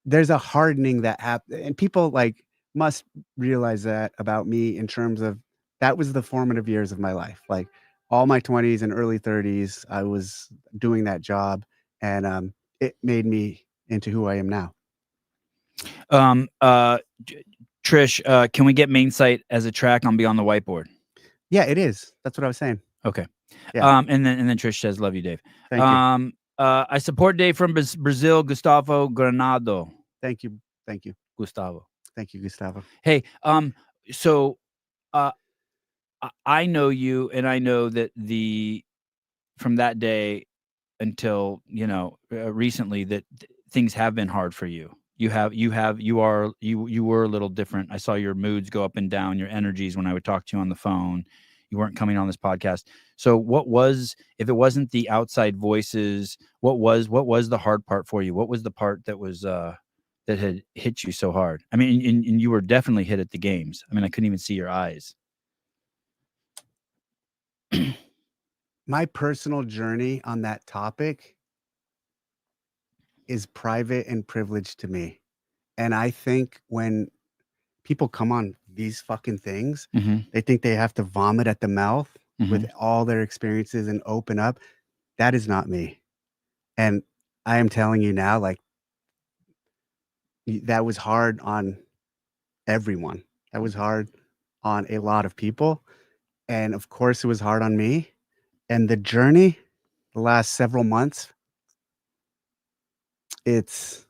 there's a hardening that happens, and people like must realize that about me in terms of that was the formative years of my life. Like all my 20s and early 30s, I was doing that job, and it made me into who I am now. Trish, can we get main site as a track on Beyond the Whiteboard? Yeah, it is. That's what I was saying. Okay. Yeah. And then Trish says, "Love you, Dave." Thank you. I support Dave from Brazil, Gustavo Granado. Thank you. Thank you. Gustavo. Thank you, Gustavo. Hey, so I know you, and I know that from that day until recently that things have been hard for you. You were a little different. I saw your moods go up and down, your energies when I would talk to you on the phone. You weren't coming on this podcast. So if it wasn't the outside voices, what was the hard part for you? What was the part that was that had hit you so hard? I mean, and you were definitely hit at the games. I mean, I couldn't even see your eyes. My personal journey on that topic is private and privileged to me. And I think when people come on these fucking things, they think they have to vomit at the mouth with all their experiences and open up. That is not me. And I am telling you now, like, that was hard on everyone. That was hard on a lot of people. And of course, it was hard on me. And the journey, the last several months, it's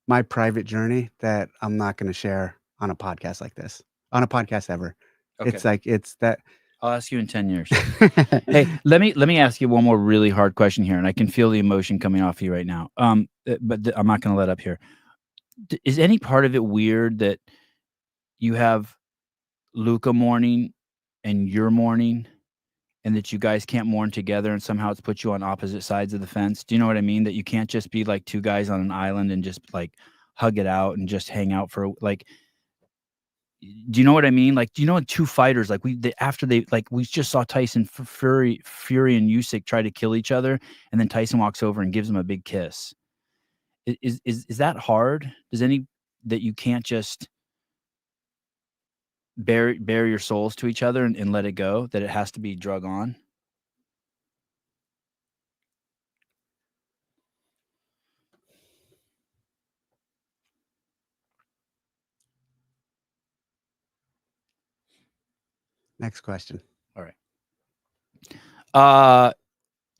my private journey that I'm not going to share on a podcast like this, on a podcast ever. Okay. It's like, it's that. I'll ask you in 10 years. Hey, let me ask you one more really hard question here, and I can feel the emotion coming off you right now. But I'm not going to let up here. Is any part of it weird that you have Luca mourning and you're mourning, and that you guys can't mourn together, and somehow it's put you on opposite sides of the fence? Do you know what I mean? That you can't just be like two guys on an island and just like hug it out and just hang out for like. Do you know what I mean? Like, do you know two fighters, like we just saw Tyson Fury and Usyk try to kill each other, and then Tyson walks over and gives him a big kiss. Is that hard? That you can't just bare your souls to each other and let it go, that it has to be drug on? Next question. All right.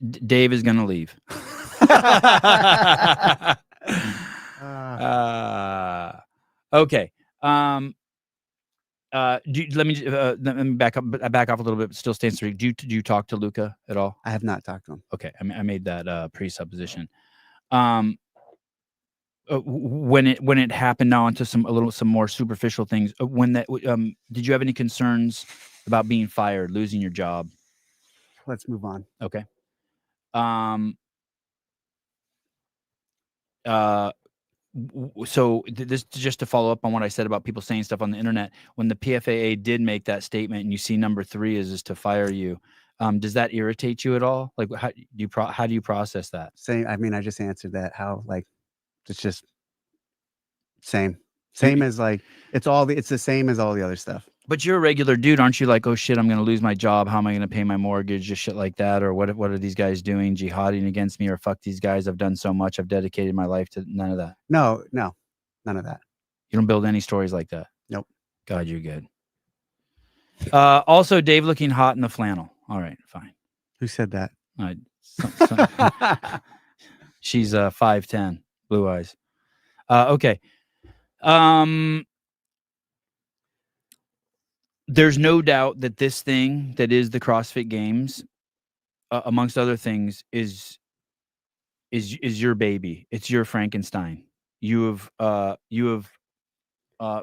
Dave is gonna leave. Okay. Let me back off a little bit. But still stands to. Do you talk to Luca at all? I have not talked to him. Okay, I made that presupposition. When it happened, now onto some more superficial things. Did you have any concerns about being fired, losing your job? Let's move on. Okay. So this just to follow up on what I said about people saying stuff on the internet. When the PFAA did make that statement, and you see number 3 is to fire you, does that irritate you at all? Like, how do you process that? Same. I mean, I just answered that. How, like, it's just same as like it's the same as all the other stuff. But you're a regular dude, aren't you? Like, oh shit, I'm gonna lose my job. How am I gonna pay my mortgage? Just shit like that. Or what are these guys doing? Jihading against me? Or fuck these guys. I've done so much. I've dedicated my life to none of that. No, none of that. You don't build any stories like that. Nope. God, you're good. Also, Dave looking hot in the flannel. All right, fine. Who said that? She's 5'10", Blue eyes. Okay. There's no doubt that this thing that is the CrossFit Games, amongst other things, is your baby. It's your Frankenstein. You have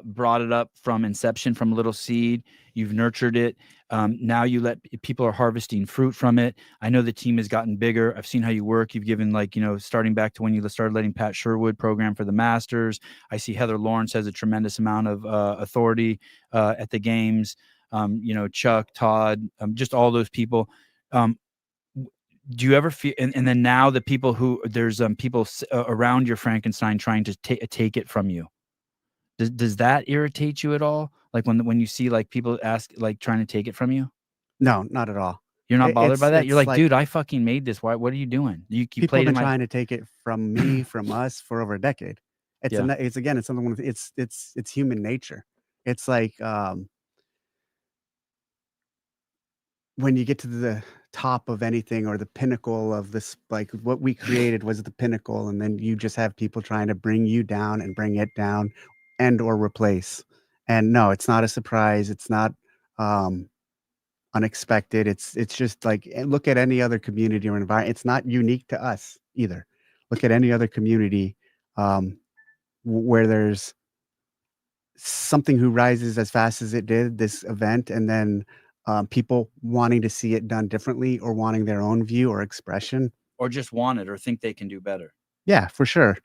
brought it up from inception, from a little seed. You've nurtured it. Now you let people are harvesting fruit from it. I know the team has gotten bigger. I've seen how you work. You've given, like, starting back to when you started letting Pat Sherwood program for the Masters. I see Heather Lawrence has a tremendous amount of authority at the games. Chuck, Todd, just all those people. Do you ever feel, and then now the people who there's people around your Frankenstein trying to take it from you? Does that irritate you at all? Like when you see like people trying to take it from you? No, not at all. You're not bothered by that? You're It's like, dude, I fucking made this. What are you doing? You people played have in been my trying to take it from me, from us for over a decade. Yeah. It's again, it's something with it's human nature. It's like when you get to the top of anything or the pinnacle of this, like what we created was the pinnacle, and then you just have people trying to bring you down and bring it down and or replace. And no, it's not a surprise. It's not unexpected. It's just like look at any other community or environment. It's not unique to us either. Look at any other community where there's something who rises as fast as it did this event, and then people wanting to see it done differently or wanting their own view or expression. Or just want it or think they can do better. Yeah, for sure.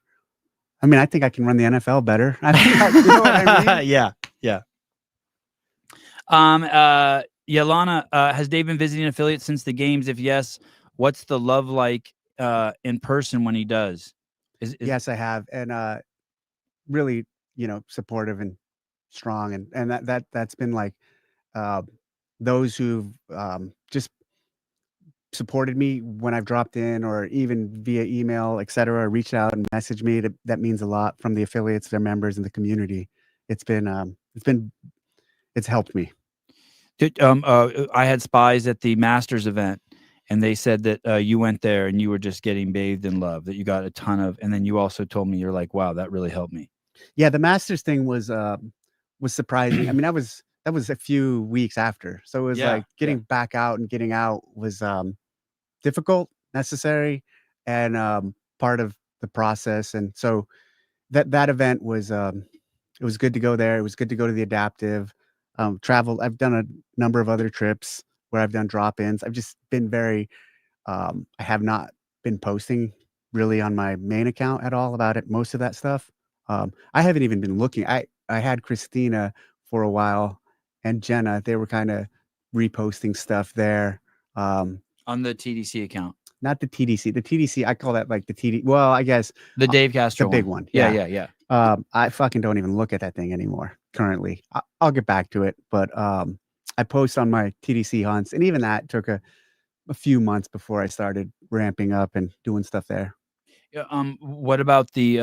I mean, I think I can run the NFL better. I mean, you know what I mean? Yeah. Lana, has Dave been visiting affiliates since the games? If yes, what's the love like in person when he does? Yes, I have, and really, supportive and strong, and that's been like uh, those who've just supported me when I've dropped in or even via email, et cetera, reached out and messaged me. That means a lot from the affiliates, their members, and the community. It's helped me. I had spies at the Masters event, and they said that you went there and you were just getting bathed in love, that you got a ton of, and then you also told me, you're like, wow, that really helped me. Yeah, the Masters thing was surprising. I mean, that was a few weeks after. So it was like getting back out and getting out was difficult, necessary, and part of the process. And so that event was it was good to go there. It was good to go to the adaptive. Travel. I've done a number of other trips where I've done drop-ins. I've just been very I have not been posting really on my main account at all about it. Most of that stuff. I haven't even been looking. I had Christina for a while and Jenna. They were kind of reposting stuff there. On the TDC account. Not the TDC. The TDC, I call that like the TD. Well, I guess the Dave Castro, the big one. Yeah. I fucking don't even look at that thing anymore currently. I'll get back to it, but I post on my TDC hunts, and even that took a few months before I started ramping up and doing stuff there. Yeah. What about the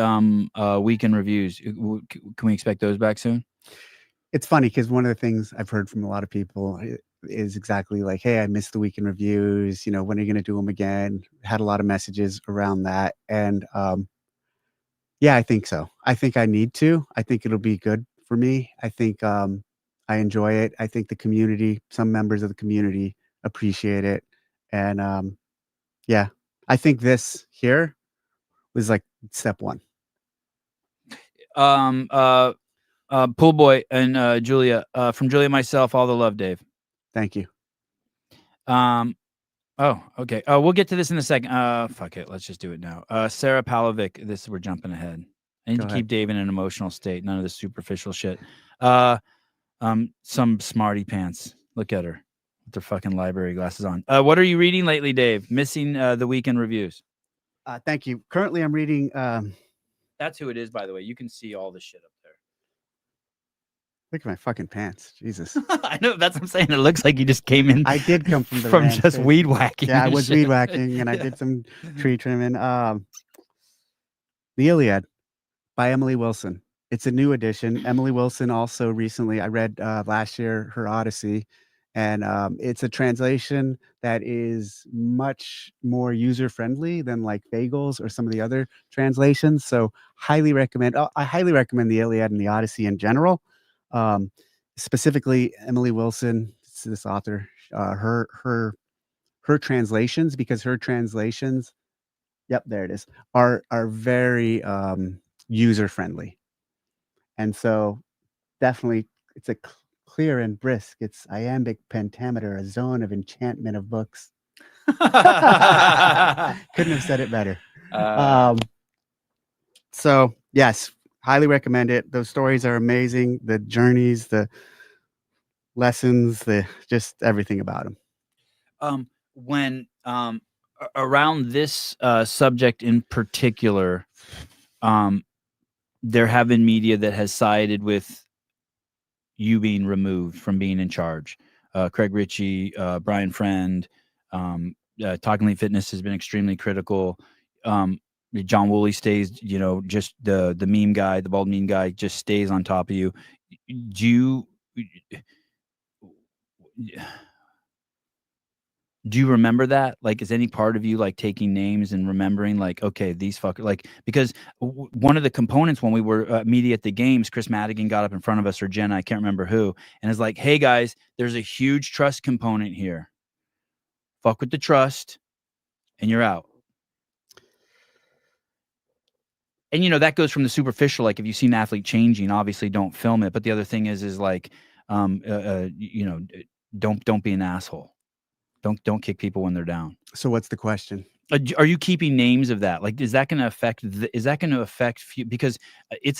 weekend reviews? Can we expect those back soon? It's funny because one of the things I've heard from a lot of people is exactly like, hey, I missed the weekend reviews. When are you going to do them again? Had a lot of messages around that. And yeah, I think so. I think I need to. I think it'll be good for me. I think I enjoy it. I think the community, some members of the community appreciate it. And yeah, I think this here was like step one. Pool Boy and Julia, from Julia and myself, all the love, Dave. Thank you. Oh, okay. We'll get to this in a second. Fuck it. Let's just do it now. Sarah Palovic, we're jumping ahead. I need to keep Dave in an emotional state. None of this superficial shit. Some smarty pants. Look at her with their fucking library glasses on. What are you reading lately, Dave? Missing the weekend reviews. Thank you. Currently, I'm reading. That's who it is, by the way. You can see all the shit up there. Look at my fucking pants. Jesus. I know. That's what I'm saying. It looks like you just came in. I did come from just weed whacking. Yeah, I was weed whacking, and I did some tree trimming. The Iliad by Emily Wilson. It's a new edition. Emily Wilson also recently, I read last year, her Odyssey, And it's a translation that is much more user friendly than like Bagels or some of the other translations. So highly recommend. I highly recommend the Iliad and the Odyssey in general. Um, Specifically, Emily Wilson, this author, her translations, because her translations, yep, there it is, are very user friendly, and so definitely it's a clear and brisk. It's iambic pentameter, a zone of enchantment of books. Couldn't have said it better. So yes, highly recommend it. Those stories are amazing. The journeys, the lessons, the just everything about them. When around this subject in particular, there have been media that has sided with you being removed from being in charge. Craig Ritchie, Brian Friend, Talking Elite Fitness has been extremely critical. John Woolley stays, just the meme guy, the bald meme guy, just stays on top of you. Do you remember that? Like, is any part of you like taking names and remembering, like, okay, these fuckers, like, because one of the components when we were media at the games, Chris Madigan got up in front of us, or Jenna, I can't remember who, and is like, hey guys, there's a huge trust component here. Fuck with the trust, and you're out. And that goes from the superficial, like if you see an athlete changing, obviously don't film it. But the other thing is like, don't be an asshole. Don't kick people when they're down. So what's the question? Are you keeping names of that? Like, is that going to affect? Because it's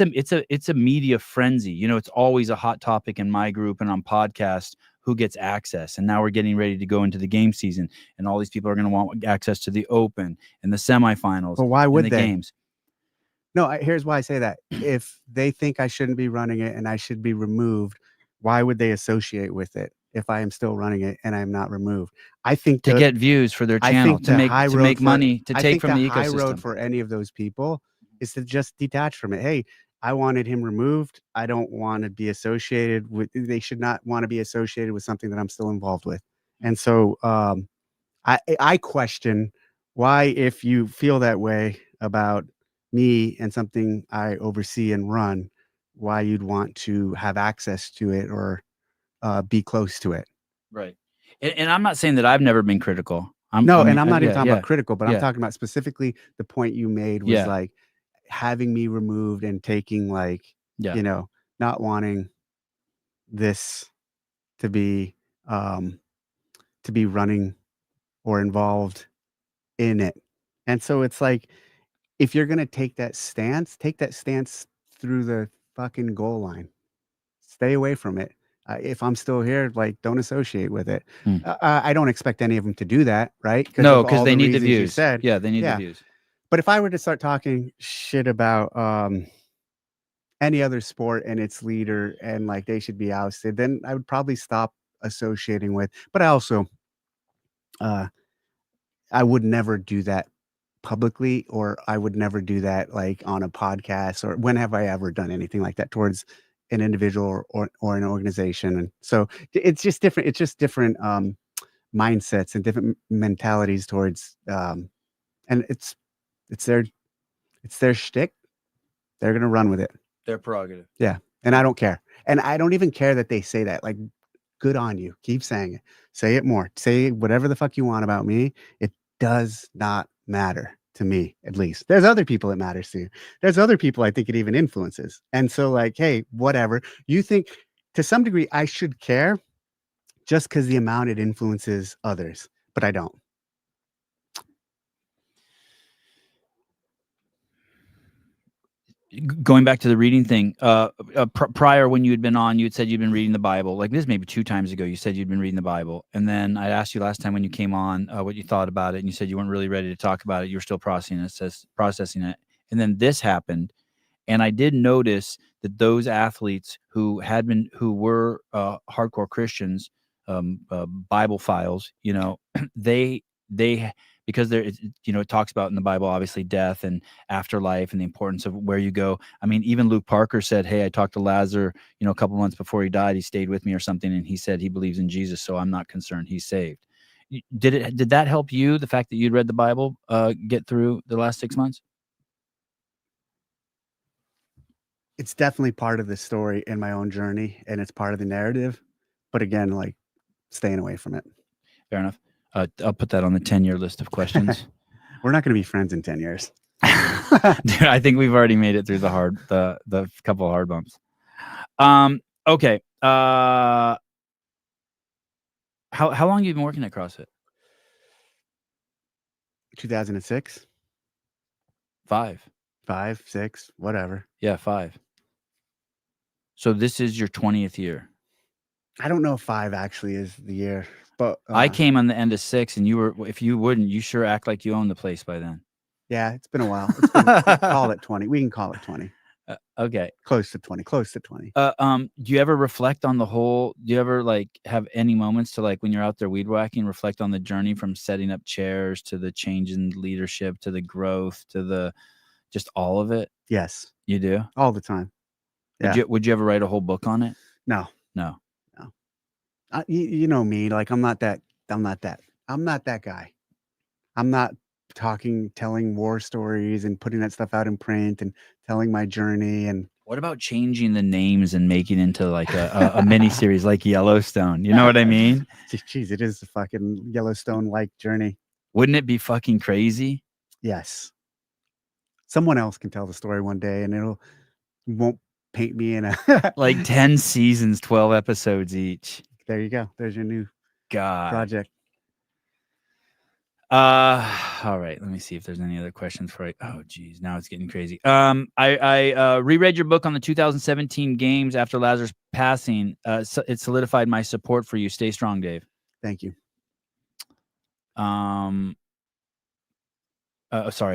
a media frenzy. It's always a hot topic in my group and on podcasts. Who gets access? And now we're getting ready to go into the game season, and all these people are going to want access to the Open and the semifinals. But why would the they? Games. No, here's why I say that. If they think I shouldn't be running it and I should be removed, why would they associate with it if I am still running it and I'm not removed? I think to get views for their channel, to make money, to take from the ecosystem. I think the high road for any of those people is to just detach from it. Hey, I wanted him removed. I don't want to be associated with. They should not want to be associated with something that I'm still involved with. And so I question why, if you feel that way about me and something I oversee and run, why you'd want to have access to it or be close to it. Right. And I'm not saying that I've never been critical. I'm not even talking about critical, but I'm talking about specifically the point you made was like having me removed and taking not wanting this to be running or involved in it. And so it's like, if you're going to take that stance through the fucking goal line. Stay away from it. If I'm still here, like, don't associate with it. I don't expect any of them to do that, right? No, because they need the views. They need the views. But if I were to start talking shit about any other sport and its leader and like they should be ousted, then I would probably stop associating with. But I also, I would never do that publicly, or I would never do that like on a podcast, or when have I ever done anything like that towards an individual or an organization. And so it's just different. It's just different mindsets and different mentalities towards and it's their shtick. They're gonna run with it. Their prerogative. Yeah. And I don't care. And I don't even care that they say that. Like, good on you. Keep saying it. Say it more. Say whatever the fuck you want about me. It does not matter to me, at least. There's other people it matters to. There's other people I think it even influences. And so, like, hey, whatever. You think to some degree I should care just because the amount it influences others, but I don't. Going back to the reading thing, prior when you had been on, you had said you'd been reading the Bible. Like, this maybe 2 times ago, you said you'd been reading the Bible. And then I asked you last time when you came on what you thought about it. And you said you weren't really ready to talk about it. You were still processing it. And then this happened. And I did notice that those athletes who were hardcore Christians, Bible files, they because there, it talks about in the Bible, obviously death and afterlife and the importance of where you go. I mean, even Luke Parker said, "Hey, I talked to Lazarus, a couple months before he died. He stayed with me or something, and he said he believes in Jesus, so I'm not concerned. He's saved." Did that help you? The fact that you'd read the Bible, get through the last 6 months? It's definitely part of the story in my own journey, and it's part of the narrative. But again, like staying away from it. Fair enough. I'll put that on the 10-year list of questions. We're not going to be friends in 10 years. Dude, I think we've already made it through the couple of hard bumps. Okay. How long have you been working at CrossFit? 2006, 5. 5, 6, whatever. Yeah, 5. So this is your 20th year. I don't know if 5 actually is the year, but I came on the end of 6, and if you wouldn't, you sure act like you own the place by then. Yeah, it's been a while. It's been, call it 20. We can call it 20. Okay. Close to 20. Close to 20. Do you ever reflect on do you ever have any moments to when you're out there weed whacking, reflect on the journey from setting up chairs to the change in leadership to the growth to just all of it? Yes. You do? All the time. Yeah. Would you ever write a whole book on it? No. No. You know me, I'm not that guy. I'm not telling war stories and putting that stuff out in print and telling my journey. And what about changing the names and making into a mini series like Yellowstone? You know what I mean? Geez, it is a fucking Yellowstone-like journey. Wouldn't it be fucking crazy? Yes. Someone else can tell the story one day, and won't paint me in a 10 seasons, 12 episodes each. There you go. There's your new project. All right. Let me see if there's any other questions for you. Oh, geez. Now it's getting crazy. I reread your book on the 2017 games after Lazarus' passing. So it solidified my support for you. Stay strong, Dave. Thank you. Sorry,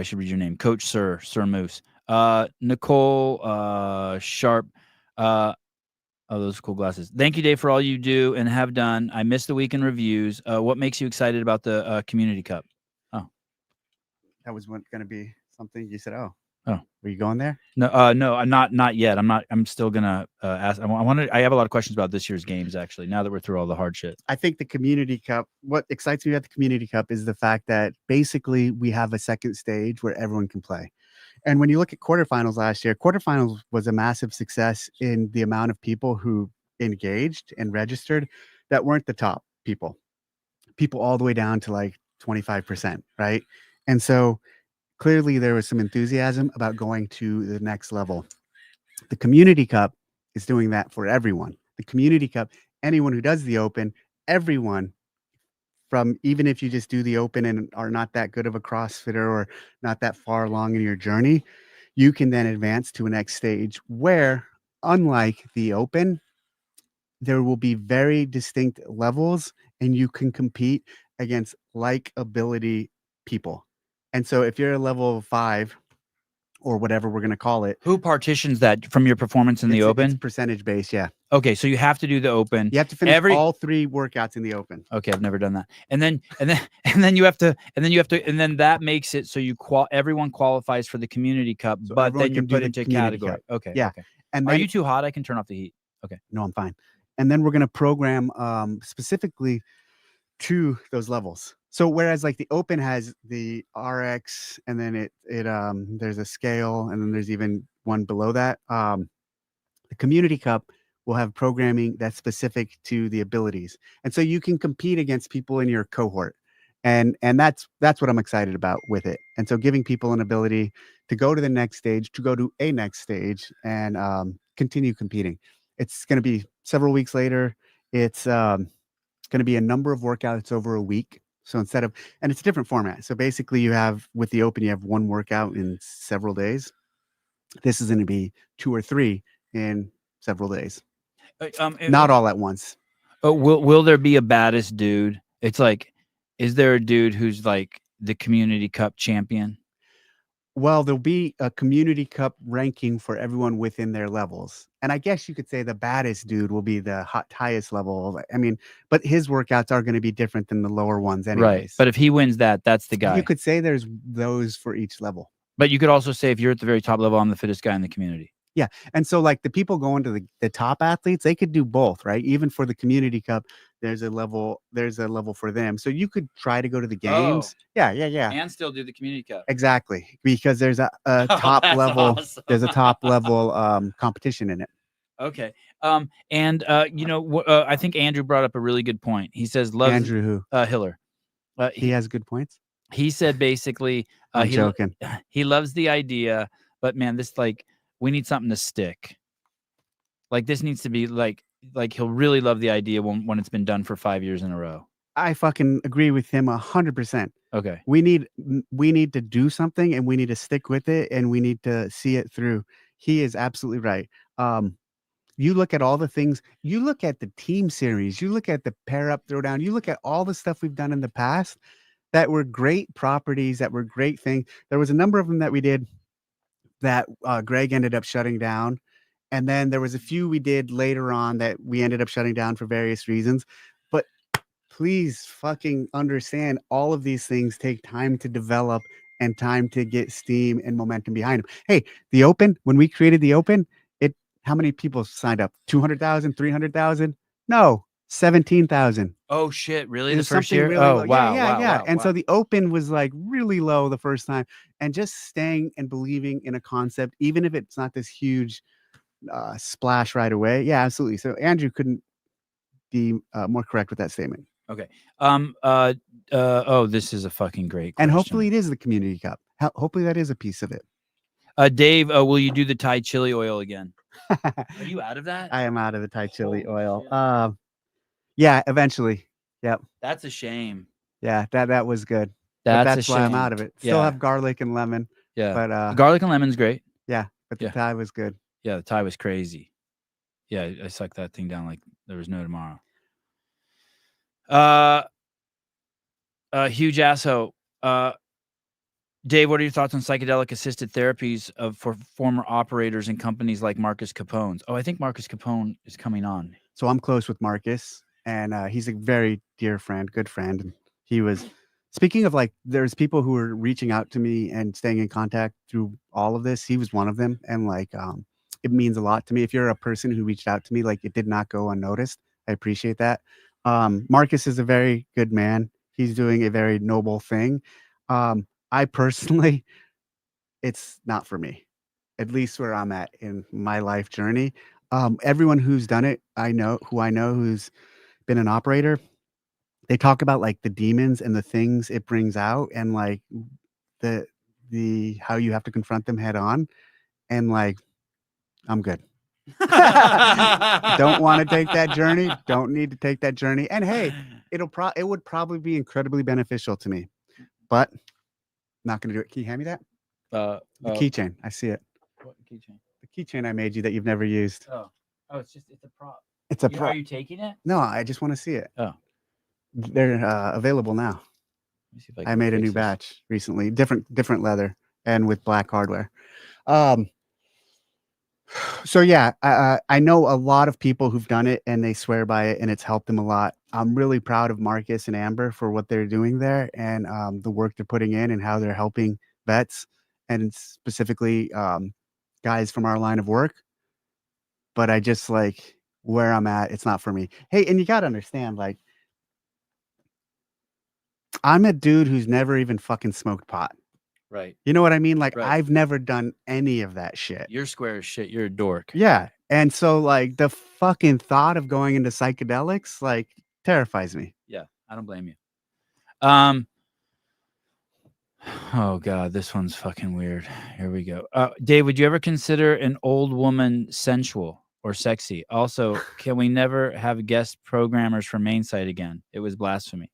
I should read your name. Coach Sir Moose. Nicole Sharp. Oh, those cool glasses. Thank you, Dave, for all you do and have done. I missed the weekend reviews. What makes you excited about the Community Cup? Oh, that was going to be something you said. Oh, were you going there? No, no, I'm not yet. I'm still gonna ask. I have a lot of questions about this year's games, actually, now that we're through all the hard shit. I think the Community Cup, what excites me about the Community Cup is the fact that basically we have a second stage where everyone can play. And when you look at quarterfinals last year, quarterfinals was a massive success in the amount of people who engaged and registered that weren't the top people all the way down to 25%, right? And so clearly there was some enthusiasm about going to the next level. The Community Cup is doing that for everyone. The Community Cup, anyone who does the Open, everyone, from even if you just do the Open and are not that good of a CrossFitter or not that far along in your journey, you can then advance to a next stage where, unlike the Open, there will be very distinct levels and you can compete against like ability people. And so if you're a level 5 or whatever we're going to call it. Who partitions that from your performance in the Open? It's percentage based, yeah. Okay, so you have to do the Open. You have to finish all 3 workouts in the Open. Okay, I've never done that. And then that makes it so everyone qualifies for the Community Cup, so but then you're put into a category. Cup. Okay. Yeah. Okay. And then, are you too hot? I can turn off the heat. Okay. No, I'm fine. And then we're going to program specifically to those levels. So whereas the Open has the RX and then there's a scale and then there's even one below that, the Community Cup will have programming that's specific to the abilities. And so you can compete against people in your cohort. And that's what I'm excited about with it. And so giving people an ability to go to the next stage, to go to a next stage and continue competing. It's going to be several weeks later. It's going to be a number of workouts over a week. So and it's a different format. So basically you have, with the Open, you have one workout in several days. This is going to be 2 or 3 in several days. Not all at once. Will there be a baddest dude? It's is there a dude who's the Community Cup champion? Well, there'll be a community cup ranking for everyone within their levels. And I guess you could say the baddest dude will be the highest level. I mean, but his workouts are going to be different than the lower ones Right. anyways. But if he wins that, that's the guy. You could say there's those for each level. But you could also say if you're at the very top level, I'm the fittest guy in the community. Yeah. And so like the people going to the top athletes, they could do both, right? Even for the community cup, there's a level for them. So you could try to go to the games. Yeah. And still do the community cup. Exactly. Because there's a top that's level, awesome. there's a top level competition in it. Okay. And I think Andrew brought up a really good point. He says loves Andrew who? Hiller. He has good points. He said basically I'm joking. He loves the idea, but man, this we need something to stick. Like this needs to be like he'll really love the idea when it's been done for 5 years in a row. I fucking agree with him 100%. Okay. We need to do something and we need to stick with it and we need to see it through. He is absolutely right. You look at all the things, you look at the team series, you look at the pair up, throw down, you look at all the stuff we've done in the past that were great properties, that were great things. There was a number of them that we did that Greg ended up shutting down. And then there was a few we did later on that we ended up shutting down for various reasons. But please fucking understand all of these things take time to develop and time to get steam and momentum behind them. Hey, the Open, when we created the Open, how many people signed up? 200,000, 300,000? No, 17,000. Oh shit! Really? The first year? Really oh low. wow, Yeah. yeah. And so the Open was like really low the first time, and just staying and believing in a concept, even if it's not this huge splash right away. Yeah, absolutely. So Andrew couldn't be more correct with that statement. Okay. This is a fucking great question. And hopefully it is the community cup. Hopefully that is a piece of it. Dave, will you do the Thai chili oil again? Are you out of that? I am out of the Thai chili oil. Yeah, eventually. Yep. That's a shame. Yeah, that was good. That's why I'm out of it. Still have garlic and lemon. Yeah. But garlic and lemon's great. Yeah, but the Thai was good. Yeah, the Thai was crazy. Yeah, I sucked that thing down like there was no tomorrow. Huge asshole. Dave, what are your thoughts on psychedelic assisted therapies for former operators in companies like Marcus Capone's? Oh, I think Marcus Capone is coming on. So I'm close with Marcus, and he's a very dear friend, good friend. And he was, speaking of like, there's people who are reaching out to me and staying in contact through all of this. He was one of them. And like, it means a lot to me. If you're a person who reached out to me, like it did not go unnoticed. I appreciate that. Marcus is a very good man. He's doing a very noble thing. I personally, it's not for me, at least where I'm at in my life journey. Everyone who's done it, I know who's been an operator, they talk about like the demons and the things it brings out and like the how you have to confront them head on. And like, I'm good. Don't want to take that journey. Don't need to take that journey. And hey, it would probably be incredibly beneficial to me, but not going to do it. Can you hand me that? The keychain. I see it. What keychain? The keychain I made you that you've never used. Oh, it's a prop. It's a prop. Are you taking it? No, I just want to see it. Oh, they're available now. Let me see if I made a new batch recently, different leather and with black hardware. So yeah, I know a lot of people who've done it and they swear by it and it's helped them a lot. I'm really proud of Marcus and Amber for what they're doing there and the work they're putting in and how they're helping vets and specifically guys from our line of work. But I just like where I'm at, it's not for me. Hey, and you got to understand, like, I'm a dude who's never even fucking smoked pot. Right. You know what I mean? Like, right. I've never done any of that shit. You're square as shit. You're a dork. Yeah. And so, like, the fucking thought of going into psychedelics, like, terrifies me. Yeah. I don't blame you. Oh, God. This one's fucking weird. Here we go. Dave, would you ever consider an old woman sensual or sexy? Also, can we never have guest programmers for Mainsite again? It was blasphemy.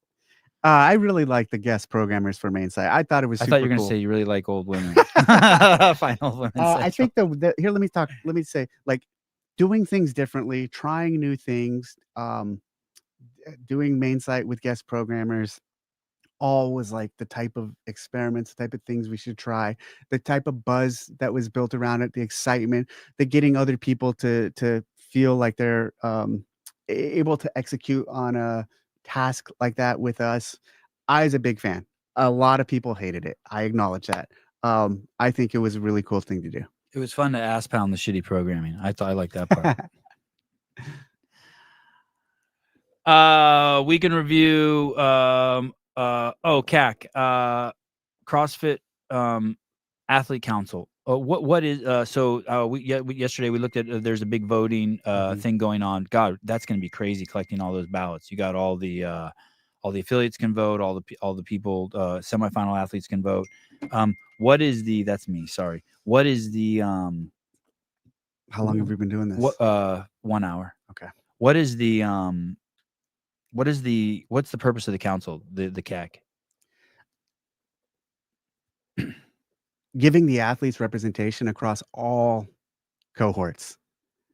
I really like the guest programmers for Mainsite. I thought it was super I thought you were going to cool. say you really like old women. Fine, old women. I think here, let me say, like, doing things differently, trying new things, doing Mainsite with guest programmers, all was like the type of experiments, the type of things we should try, the type of buzz that was built around it, the excitement, the getting other people to feel like they're able to execute on a task like that with us. I was a big fan. A lot of people hated it. I acknowledge that. I think it was a really cool thing to do. It was fun to ass pound the shitty programming. I thought I liked that part. We can review CAC CrossFit Athlete Council. What is yesterday we looked at there's a big voting thing going on. God, that's going to be crazy collecting all those ballots. You got all the affiliates can vote, all the people semifinal athletes can vote. What is the that's me, sorry. What is the How long have we been doing this? What 1 hour. Okay. What is the what's the purpose of the council, the CAC? Giving the athletes representation across all cohorts.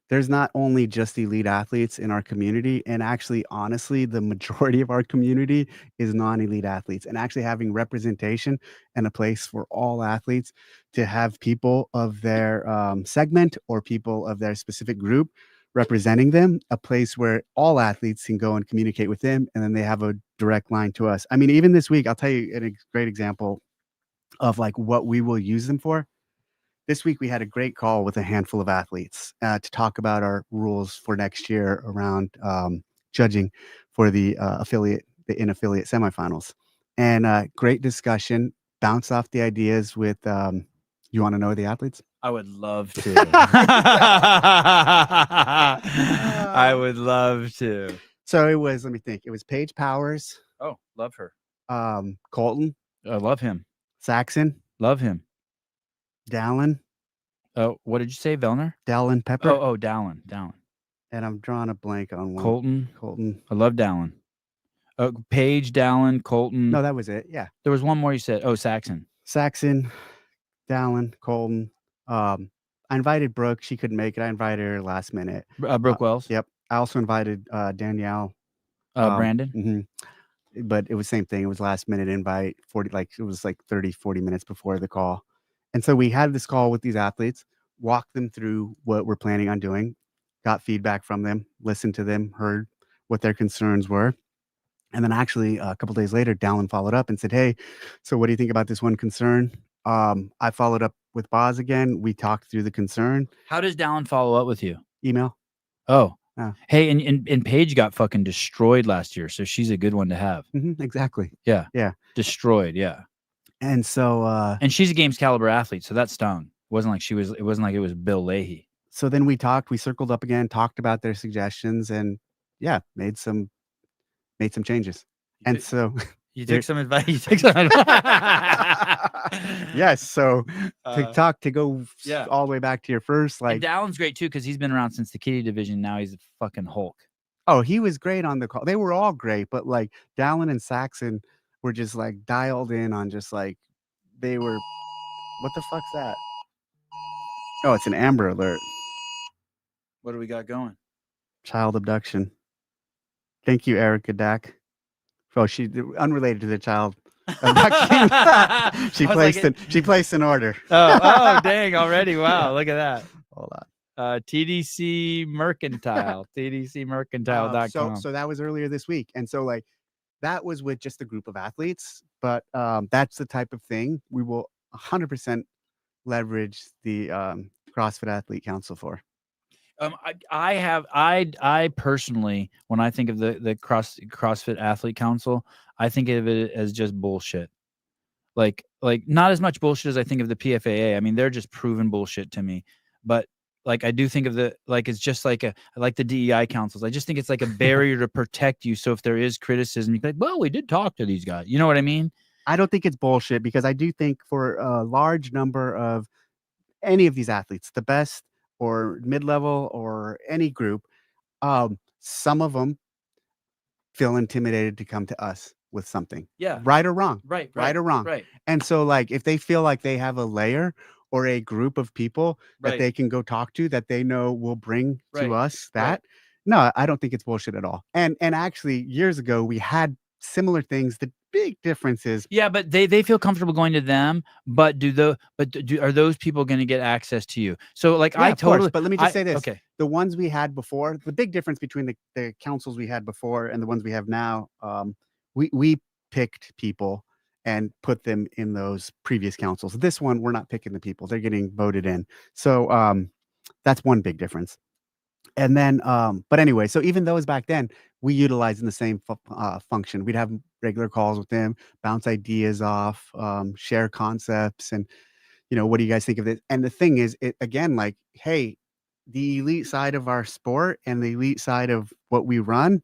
There's not only just elite athletes in our community, and actually, honestly, the majority of our community is non-elite athletes, and actually having representation and a place for all athletes to have people of their segment or people of their specific group representing them, a place where all athletes can go and communicate with them, and then they have a direct line to us. I mean, even this week, I'll tell you a great example of like what we will use them for. This week, we had a great call with a handful of athletes to talk about our rules for next year around judging for the in-affiliate semifinals. And great discussion, bounce off the ideas with, you want to know the athletes? I would love to. I would love to. So it was, let me think, it was Paige Powers. Oh, love her. Colton. I love him. Saxon. Love him. Dallin. Oh, what did you say, Vellner? Dallin Pepper. Oh, Dallin. And I'm drawing a blank on one. Colton. I love Dallin. Paige, Dallin, Colton. No, that was it. Yeah. There was one more you said. Oh, Saxon, Dallin, Colton. I invited Brooke. She couldn't make it. I invited her last minute. Brooke Wells. Yep. I also invited Danielle. Brandon. Mm-hmm. But it was same thing. It was last minute invite. It was like 30, 40 minutes before the call. And so we had this call with these athletes, walked them through what we're planning on doing, got feedback from them, listened to them, heard what their concerns were. And then actually a couple days later, Dallin followed up and said, hey, so what do you think about this one concern? I followed up with Boz again. We talked through the concern. How does Dallin follow up with you? Email. Oh. Hey, and Paige got fucking destroyed last year, so she's a good one to have. Mm-hmm, exactly. Yeah. Yeah. Destroyed. Yeah. And so and she's a games caliber athlete, so that stung. It wasn't like it was Bill Leahy. So then we circled up again, talked about their suggestions, and yeah, made some changes. You took some advice. Yes. So to go all the way back to your first, like, and Dallin's great too, because he's been around since the kiddie division. Now he's a fucking Hulk. Oh, he was great on the call. They were all great, but like Dallin and Saxon were just like dialed in on just like they were. What the fuck's that? Oh, it's an Amber Alert. What do we got going? Child abduction. Thank you, Erica Dack. Oh, she unrelated to the child abduction. She placed an order. Oh, dang! Already, wow! Look at that. Hold on. TDC Mercantile, TDCmercantile.com. So that was earlier this week, and so like that was with just a group of athletes, but that's the type of thing we will 100% leverage the CrossFit Athlete Council for. I personally, when I think of the CrossFit Athlete Council, I think of it as just bullshit. Like not as much bullshit as I think of the PFAA. I mean, they're just proven bullshit to me. But like I do think of it's just like the DEI councils. I just think it's like a barrier to protect you. So if there is criticism, you can be like, well, we did talk to these guys. You know what I mean? I don't think it's bullshit, because I do think for a large number of any of these athletes, the best or mid-level or any group, some of them feel intimidated to come to us with something. Yeah. Right or wrong. Right or wrong. Right. And so like if they feel like they have a layer or a group of people that they can go talk to that they know will bring to us that, no, I don't think it's bullshit at all. And actually years ago we had similar things. The big difference is Yeah, but they feel comfortable going to them. But are those people going to get access to you? So like yeah, I of course. totally. But let me just say this: Okay. the ones we had before, the big difference between the councils we had before and the ones we have now, we picked people and put them in those previous councils. This one, we're not picking the people; they're getting voted in. So that's one big difference. And then, but anyway, so even those back then, we utilized in the same function. We'd have regular calls with them, bounce ideas off, share concepts, and what do you guys think of this? And the thing is, it again, like, hey, the elite side of our sport and the elite side of what we run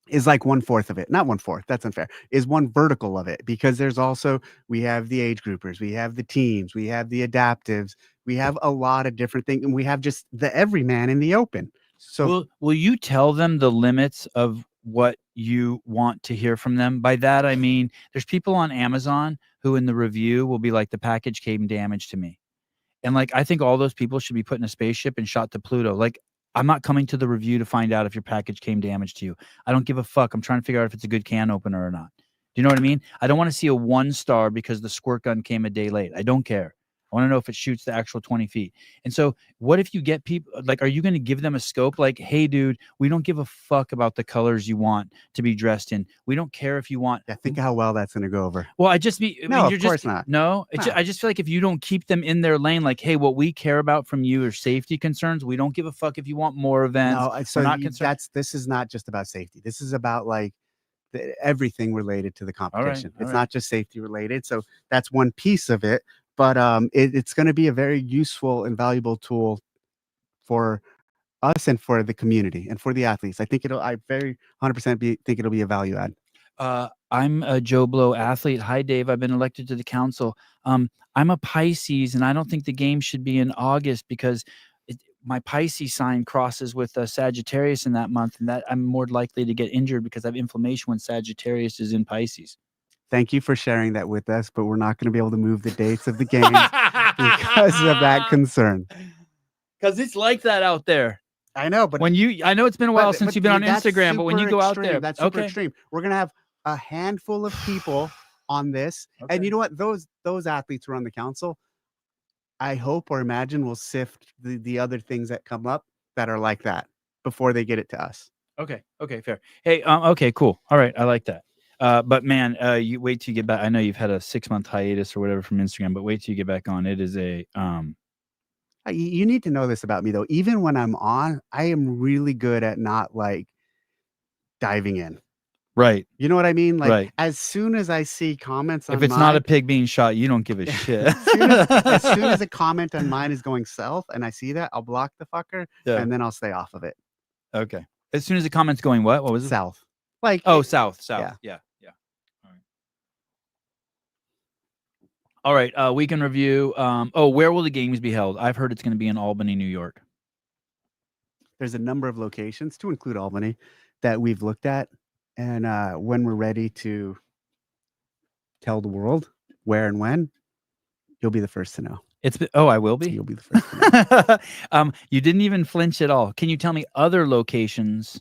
is like 1/4 of it. Not 1/4, that's unfair. Is one vertical of it because there's also we have the age groupers, we have the teams, we have the adaptives, we have a lot of different things, and we have just the everyman in the open. So Will you tell them the limits of what you want to hear from them? By that I mean there's people on Amazon who in the review will be like, the package came damaged to me. And like, I think all those people should be put in a spaceship and shot to Pluto. Like, I'm not coming to the review to find out if your package came damaged to you. I don't give a fuck. I'm trying to figure out if it's a good can opener or not. Do you know what I mean? I don't want to see a 1 star because the squirt gun came a day late. I don't care. I want to know if it shoots the actual 20 feet. And so what if you get people like, are you going to give them a scope? Like, hey dude, we don't give a fuck about the colors you want to be dressed in. We don't care if you want. yeah, think how well that's going to go over. Well, No, you're of course just not. no. Nah. I just feel like if you don't keep them in their lane, like, hey, what we care about from you are safety concerns. We don't give a fuck if you want more events. No, We're so not concerned. this is not just about safety. This is about like everything related to the competition. all It's right. not just safety related. So that's one piece of it, but it's going to be a very useful and valuable tool for us and for the community and for the athletes. I think I very 100% think it'll be a value add. I'm a Joe Blow athlete. Hi, Dave. I've been elected to the council. I'm a Pisces, and I don't think the game should be in August because my Pisces sign crosses with Sagittarius in that month, and that I'm more likely to get injured because I have inflammation when Sagittarius is in Pisces. Thank you for sharing that with us, but we're not going to be able to move the dates of the games because of that concern. Because it's like that out there. I know, but I know it's been a while since you've been on that's Instagram, but when you super go out extreme. there, That's super okay. extreme. We're gonna have a handful of people on this, Okay. and you know what? Those athletes who are on the council, I hope or imagine will sift the other things that come up that are like that before they get it to us. Okay, fair. Hey, okay, cool. All right, I like that. But man, you wait till you get back. I know you've had a 6-month hiatus or whatever from Instagram, but wait till you get back on. It is a You need to know this about me though. Even when I'm on, I am really good at not like diving in. right. You know what I mean? Like Right. as soon as I see comments on If it's mine, not a pig being shot, you don't give a shit. as soon as a comment on mine is going south and I see that, I'll block the fucker Yeah. and then I'll stay off of it. Okay. As soon as the comment's going, what was it? South. Like South. Yeah. All right. Weekend review. Where will the games be held? I've heard it's going to be in Albany, New York. There's a number of locations, to include Albany, that we've looked at, and when we're ready to tell the world where and when, you'll be the first to know. I will be. You'll be the first to know. You didn't even flinch at all. Can you tell me other locations?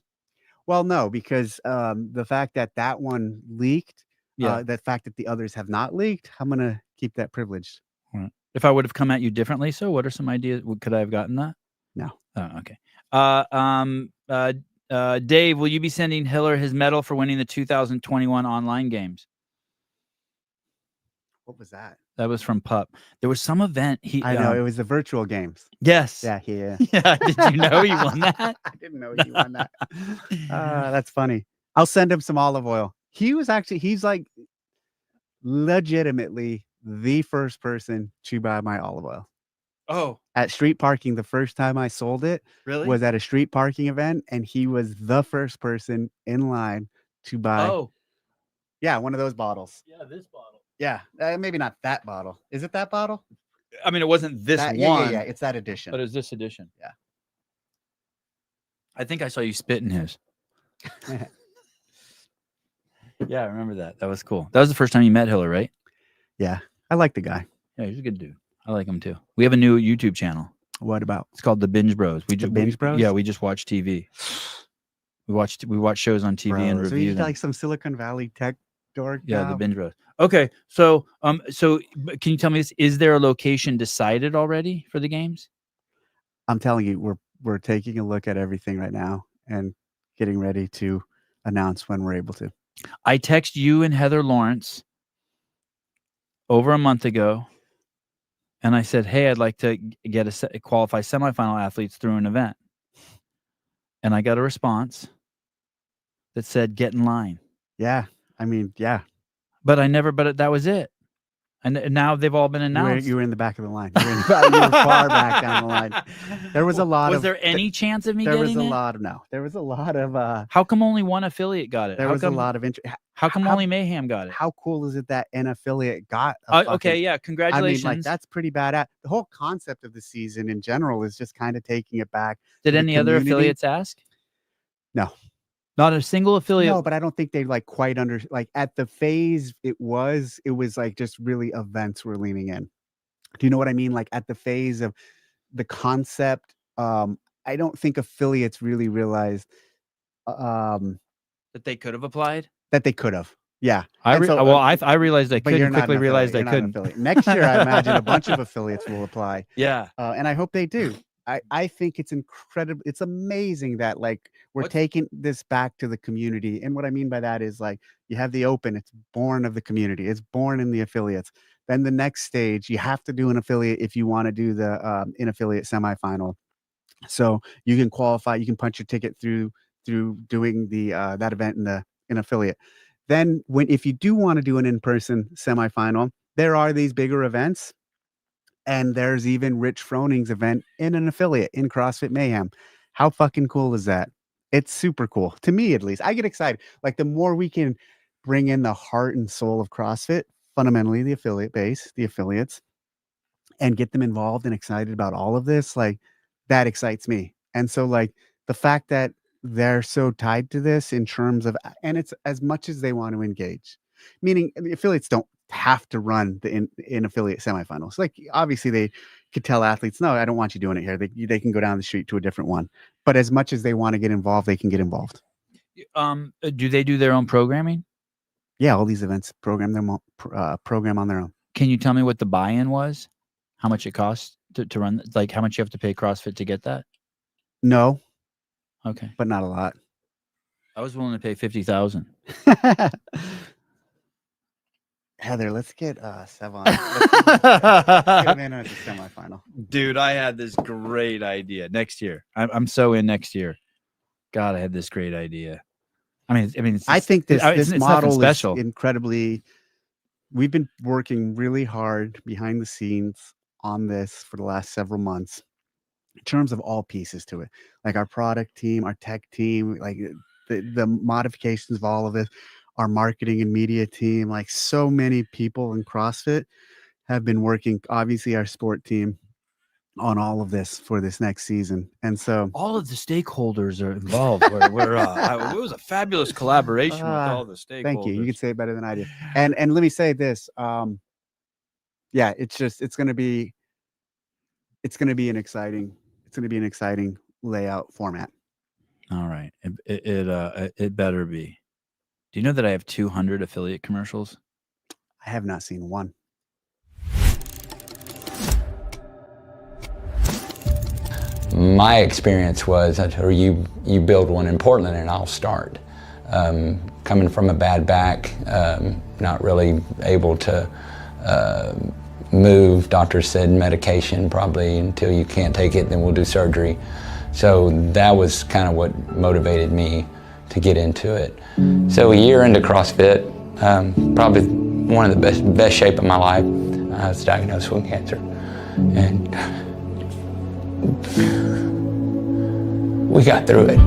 Well, no, because the fact that one leaked, the fact that the others have not leaked, I'm gonna keep that privileged. Right. If I would have come at you differently, so what are some ideas? Could I have gotten that? No. Oh, okay. Dave, will you be sending Hiller his medal for winning the 2021 online games? What was that? That was from Pup. There was some event. I know it was the virtual games. Yes. Yeah. Yeah. Did you know he won that? I didn't know he won that. That's funny. I'll send him some olive oil. He's like legitimately the first person to buy my olive oil. Oh. At street parking, the first time I sold it was at a street parking event, and he was the first person in line to buy. Oh. Yeah, one of those bottles. Yeah, this bottle. Yeah, maybe not that bottle. Is it that bottle? I mean, it wasn't this one. Yeah, it's that edition. But it's this edition. Yeah. I think I saw you spit in his. Yeah, I remember that. That was cool. That was the first time you met Hiller, right? Yeah, I like the guy. Yeah, he's a good dude. I like him too. We have a new YouTube channel. What about? It's called The Binge Bros. Binge Bros? Yeah, we just watch TV. We watch shows on TV and Bro, so review he's them. like some Silicon Valley tech dork. Yeah, the now? binge bros. Okay, so but can you tell me this? Is there a location decided already for the games? I'm telling you, we're taking a look at everything right now and getting ready to announce when we're able to. I text you and Heather Lawrence over a month ago, and I said, "Hey, I'd like to get qualify semifinal athletes through an event," and I got a response that said, "Get in line." Yeah, I mean, yeah. But that was it. And now they've all been announced. You were in the back of the line. You were far back down the line. There was a lot Was of. there any chance of me There was getting a it? lot of There was a lot of. How come only one affiliate got it? There was a lot of interest. How come only Mayhem got it? How cool is it that an affiliate got a Okay, yeah, congratulations. I mean, like, that's pretty badass. The whole concept of the season in general is just kind of taking it back. Did any other affiliates ask? No. Not a single affiliate. No, but I don't think they like quite at the phase it was like just really events were leaning in. Do you know what I mean? Like at the phase of the concept, I don't think affiliates really realized that they could have applied. That they could have. Yeah. I realized I couldn't. Quickly realized I couldn't. Next year, I imagine a bunch of affiliates will apply. Yeah. And I hope they do. I think it's incredible. It's amazing that like we're taking this back to the community. And what I mean by that is like you have the open, it's born of the community. It's born in the affiliates. Then the next stage, you have to do an affiliate if you want to do the in affiliate semifinal. So you can qualify, you can punch your ticket through doing the that event in affiliate. Then if you do want to do an in-person semifinal, there are these bigger events. And there's even Rich Froning's event in an affiliate in CrossFit Mayhem. How fucking cool is that? It's super cool. To me, at least. I get excited. Like the more we can bring in the heart and soul of CrossFit, fundamentally the affiliate base, the affiliates, and get them involved and excited about all of this, like that excites me. And so like the fact that they're so tied to this in terms of, and it's as much as they want to engage, meaning the affiliates don't have to run the in affiliate semifinals. Like obviously they could tell athletes, no, I don't want you doing it here. They can go down the street to a different one. But as much as they want to get involved, they can get involved. Do they do their own programming? Yeah, all these events program on their own. Can you tell me what the buy-in was? How much it costs to run? Like how much you have to pay CrossFit to get that? No. Okay. But not a lot. I was willing to pay $50,000. Heather, let's get Sevon. Let's get him in at the semifinal. Dude, I had this great idea. Next year. I'm so in next year. God, I had this great idea. I mean, I think this model is special. Incredibly. We've been working really hard behind the scenes on this for the last several months in terms of all pieces to it, like our product team, our tech team, like the modifications of all of it, our marketing and media team, like so many people in CrossFit have been working, obviously our sport team, on all of this for this next season. And so all of the stakeholders are involved. It was a fabulous collaboration with all the stakeholders. Thank you. You could say it better than I do. And let me say this. Yeah, it's going to be an exciting layout format. All right. It better be. Do you know that I have 200 affiliate commercials? I have not seen one. My experience was, you build one in Portland and I'll start. Coming from a bad back, not really able to move. Doctors said medication probably until you can't take it, then we'll do surgery. So that was kind of what motivated me to get into it. So a year into CrossFit, probably one of the best shape of my life. I was diagnosed with cancer. And we got through it.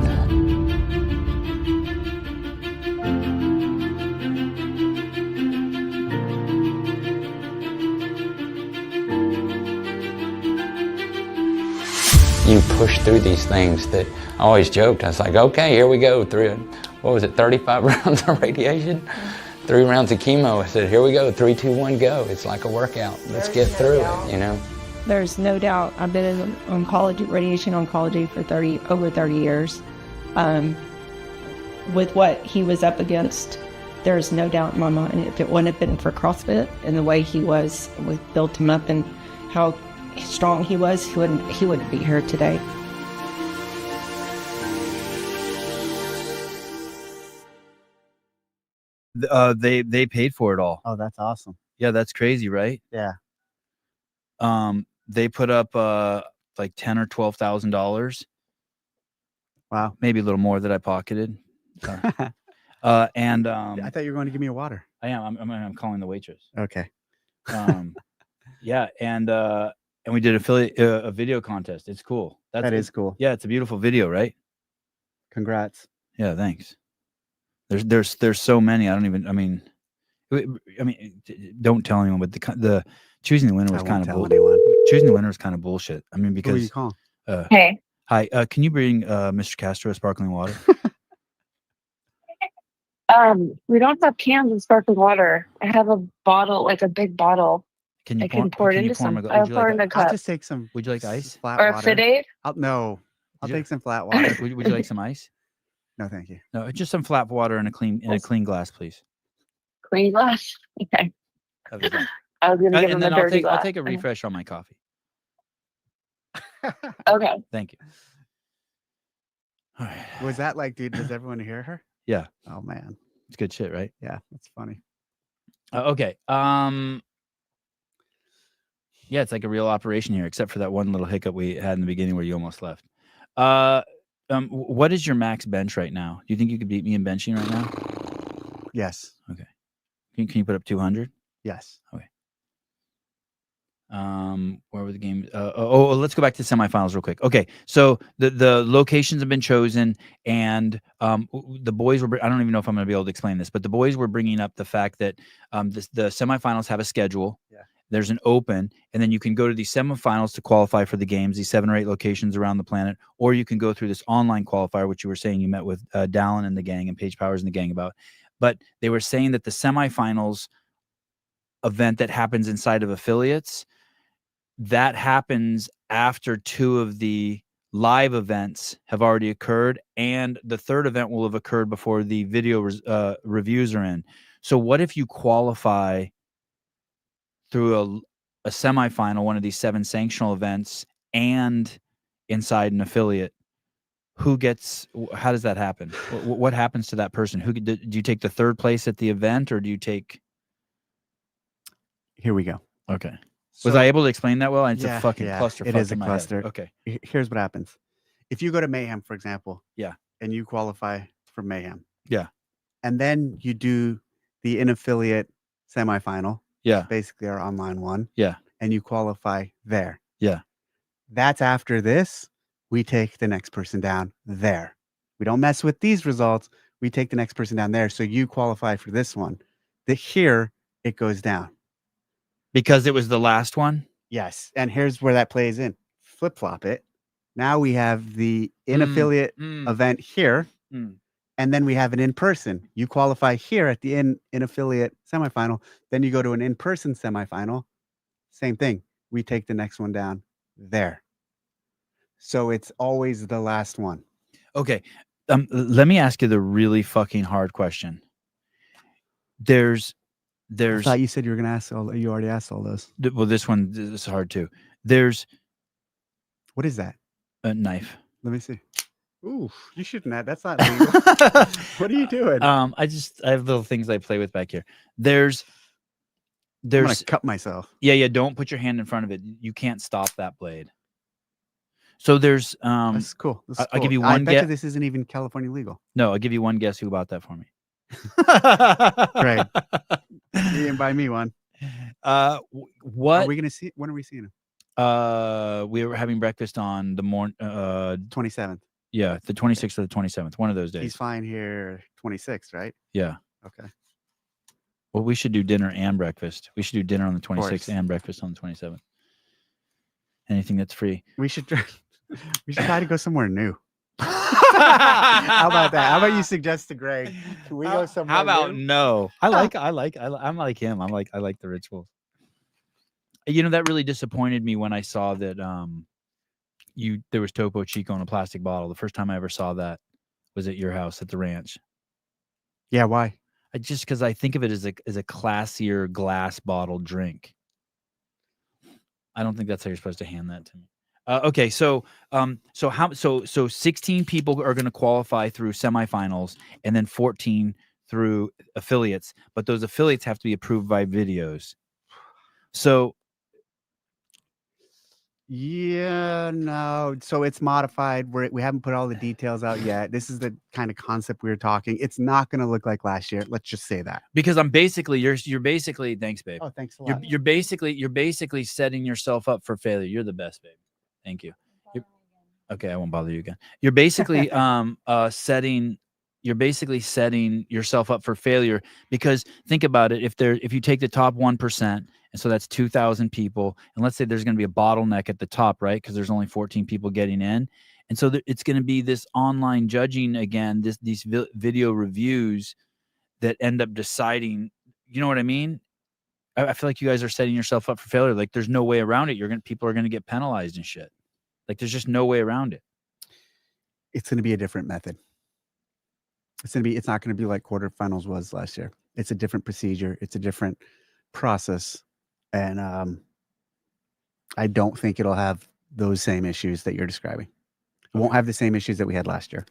You push through these things that I always joked. I was like, okay, here we go. 35 rounds of radiation, 3 rounds of chemo. I said, here we go, 3, 2, 1, go. It's like a workout. Let's get through it, you know? There's no doubt. I've been in oncology, radiation oncology for over 30 years. with what he was up against, there's no doubt in my mind if it wouldn't have been for CrossFit and the way he was, we built him up and how strong he was, he wouldn't be here today. They paid for it all. Oh, that's awesome. Yeah, that's crazy, right? Yeah. They put up like $10,000 or $12,000. Wow. Maybe a little more that I pocketed. And I thought you were going to give me a water. I am. I'm calling the waitress. Okay. Yeah, and we did a video contest. It's cool. That is cool. Yeah, it's a beautiful video, right? Congrats. Yeah, thanks. There's so many. I mean, don't tell anyone. But the choosing the winner was kind of choosing the winner was kind of bullshit. I mean, because who are you calling? Hey. Hi, can you bring Mr. Castro sparkling water? We don't have cans of sparkling water. I have a bottle, like a big bottle. Can you I can pour it into some. I'll pour it in a cup. I'll just take some. Would you like ice? Flat Or a water. Fit Aid? No. I'll take some flat water. Would you like some ice? No, thank you. No, just some flat water in a clean glass, please. Clean glass? Okay. That'd be fine. I was going to give him a dirty glass. I'll take a refresh on my coffee. Okay. Thank you. All right. Was that like, dude, does everyone hear her? Yeah. Oh, man. It's good shit, right? Yeah, that's funny. Okay. Yeah, it's like a real operation here, except for that one little hiccup we had in the beginning where you almost left. What is your max bench right now? Do you think you could beat me in benching right now? Yes. Okay. Can you put up 200? Yes. Okay. Where were the games? Let's go back to the semifinals real quick. Okay, so the locations have been chosen, and the boys were. I don't even know if I'm going to be able to explain this, but the boys were bringing up the fact that the semifinals have a schedule. Yeah. There's an open, and then you can go to these semifinals to qualify for the games, these 7 or 8 locations around the planet, or you can go through this online qualifier, which you were saying you met with Dallin and the gang and Paige Powers and the gang about. But they were saying that the semifinals event that happens inside of affiliates, that happens after 2 of the live events have already occurred, and the 3rd event will have occurred before the video reviews are in. So what if you qualify through a semifinal, one of these 7 sanctional events, and inside an affiliate? How does that happen? What happens to that person? Do you take the 3rd place at the event, or do you take? Here we go. Okay. So, Was I able to explain that well? It's yeah, a fucking yeah, cluster. it is a in my cluster. head. Okay. Here's what happens. If you go to Mayhem, for example, Yeah, and you qualify for Mayhem, yeah, and then you do the in-affiliate semifinal, yeah, basically our online one, yeah, and you qualify there. yeah. That's after this, we take the next person down there. We don't mess with these results. We take the next person down there. So you qualify for this one. Here, it goes down. Because it was the last one? Yes. And here's where that plays in. Flip-flop it. Now we have the in-affiliate event here, and then we have an in-person. You qualify here at the in-affiliate semifinal. Then you go to an in-person semifinal. Same thing. We take the next one down there. So it's always the last one. Okay. Let me ask you the really fucking hard question. I thought you said you were going to ask you already asked all those. Well, this is hard too. What is that? A knife. Let me see. Ooh, you shouldn't have. That's not legal. What are you doing? I have little things I play with back here. I'm gonna cut myself. Yeah. Don't put your hand in front of it. You can't stop that blade. So there's that's cool. I'll give you one guess. I bet you this isn't even California legal. No, I'll give you one guess who bought that for me. Great. You didn't buy me one. What are we gonna see? When are we seeing him? We were having breakfast on the 27th. Yeah, the 26th or the 27th. One of those days. He's flying here 26th, right? Yeah. Okay. Well, we should do dinner and breakfast. We should do dinner on the 26th and breakfast on the 27th. Anything that's free. We should try to go somewhere new. How about that? How about you suggest to Greg? Can we go somewhere? How about new? no? I'm like him. I like the rituals. You know, that really disappointed me when I saw that there was Topo Chico in a plastic bottle. The first time I ever saw that was at your house at the ranch. Yeah, why? Just because I think of it as a classier glass bottle drink. I don't think that's how you're supposed to hand that to me. Okay, so 16 people are going to qualify through semifinals, and then 14 through affiliates. But those affiliates have to be approved by videos. So Yeah, no. So it's modified. We haven't put all the details out yet. This is the kind of concept we were talking. It's not going to look like last year. Let's just say that. because you're basically, thanks, babe. Oh, thanks a lot. You're basically setting yourself up for failure. You're the best, babe. Thank you. Okay, I won't bother you again. You're basically setting yourself up for failure, because think about it. If you take the top 1%, and so that's 2,000 people, and let's say there's going to be a bottleneck at the top, right? Because there's only 14 people getting in, and so it's going to be this online judging again, these video reviews that end up deciding. You know what I mean? I feel like you guys are setting yourself up for failure. Like there's no way around it. People are going to get penalized and shit. Like there's just no way around it. It's going to be a different method. It's not going to be like quarterfinals was last year. It's a different procedure. It's a different process. And I don't think it'll have those same issues that you're describing. It won't have the same issues that we had last year.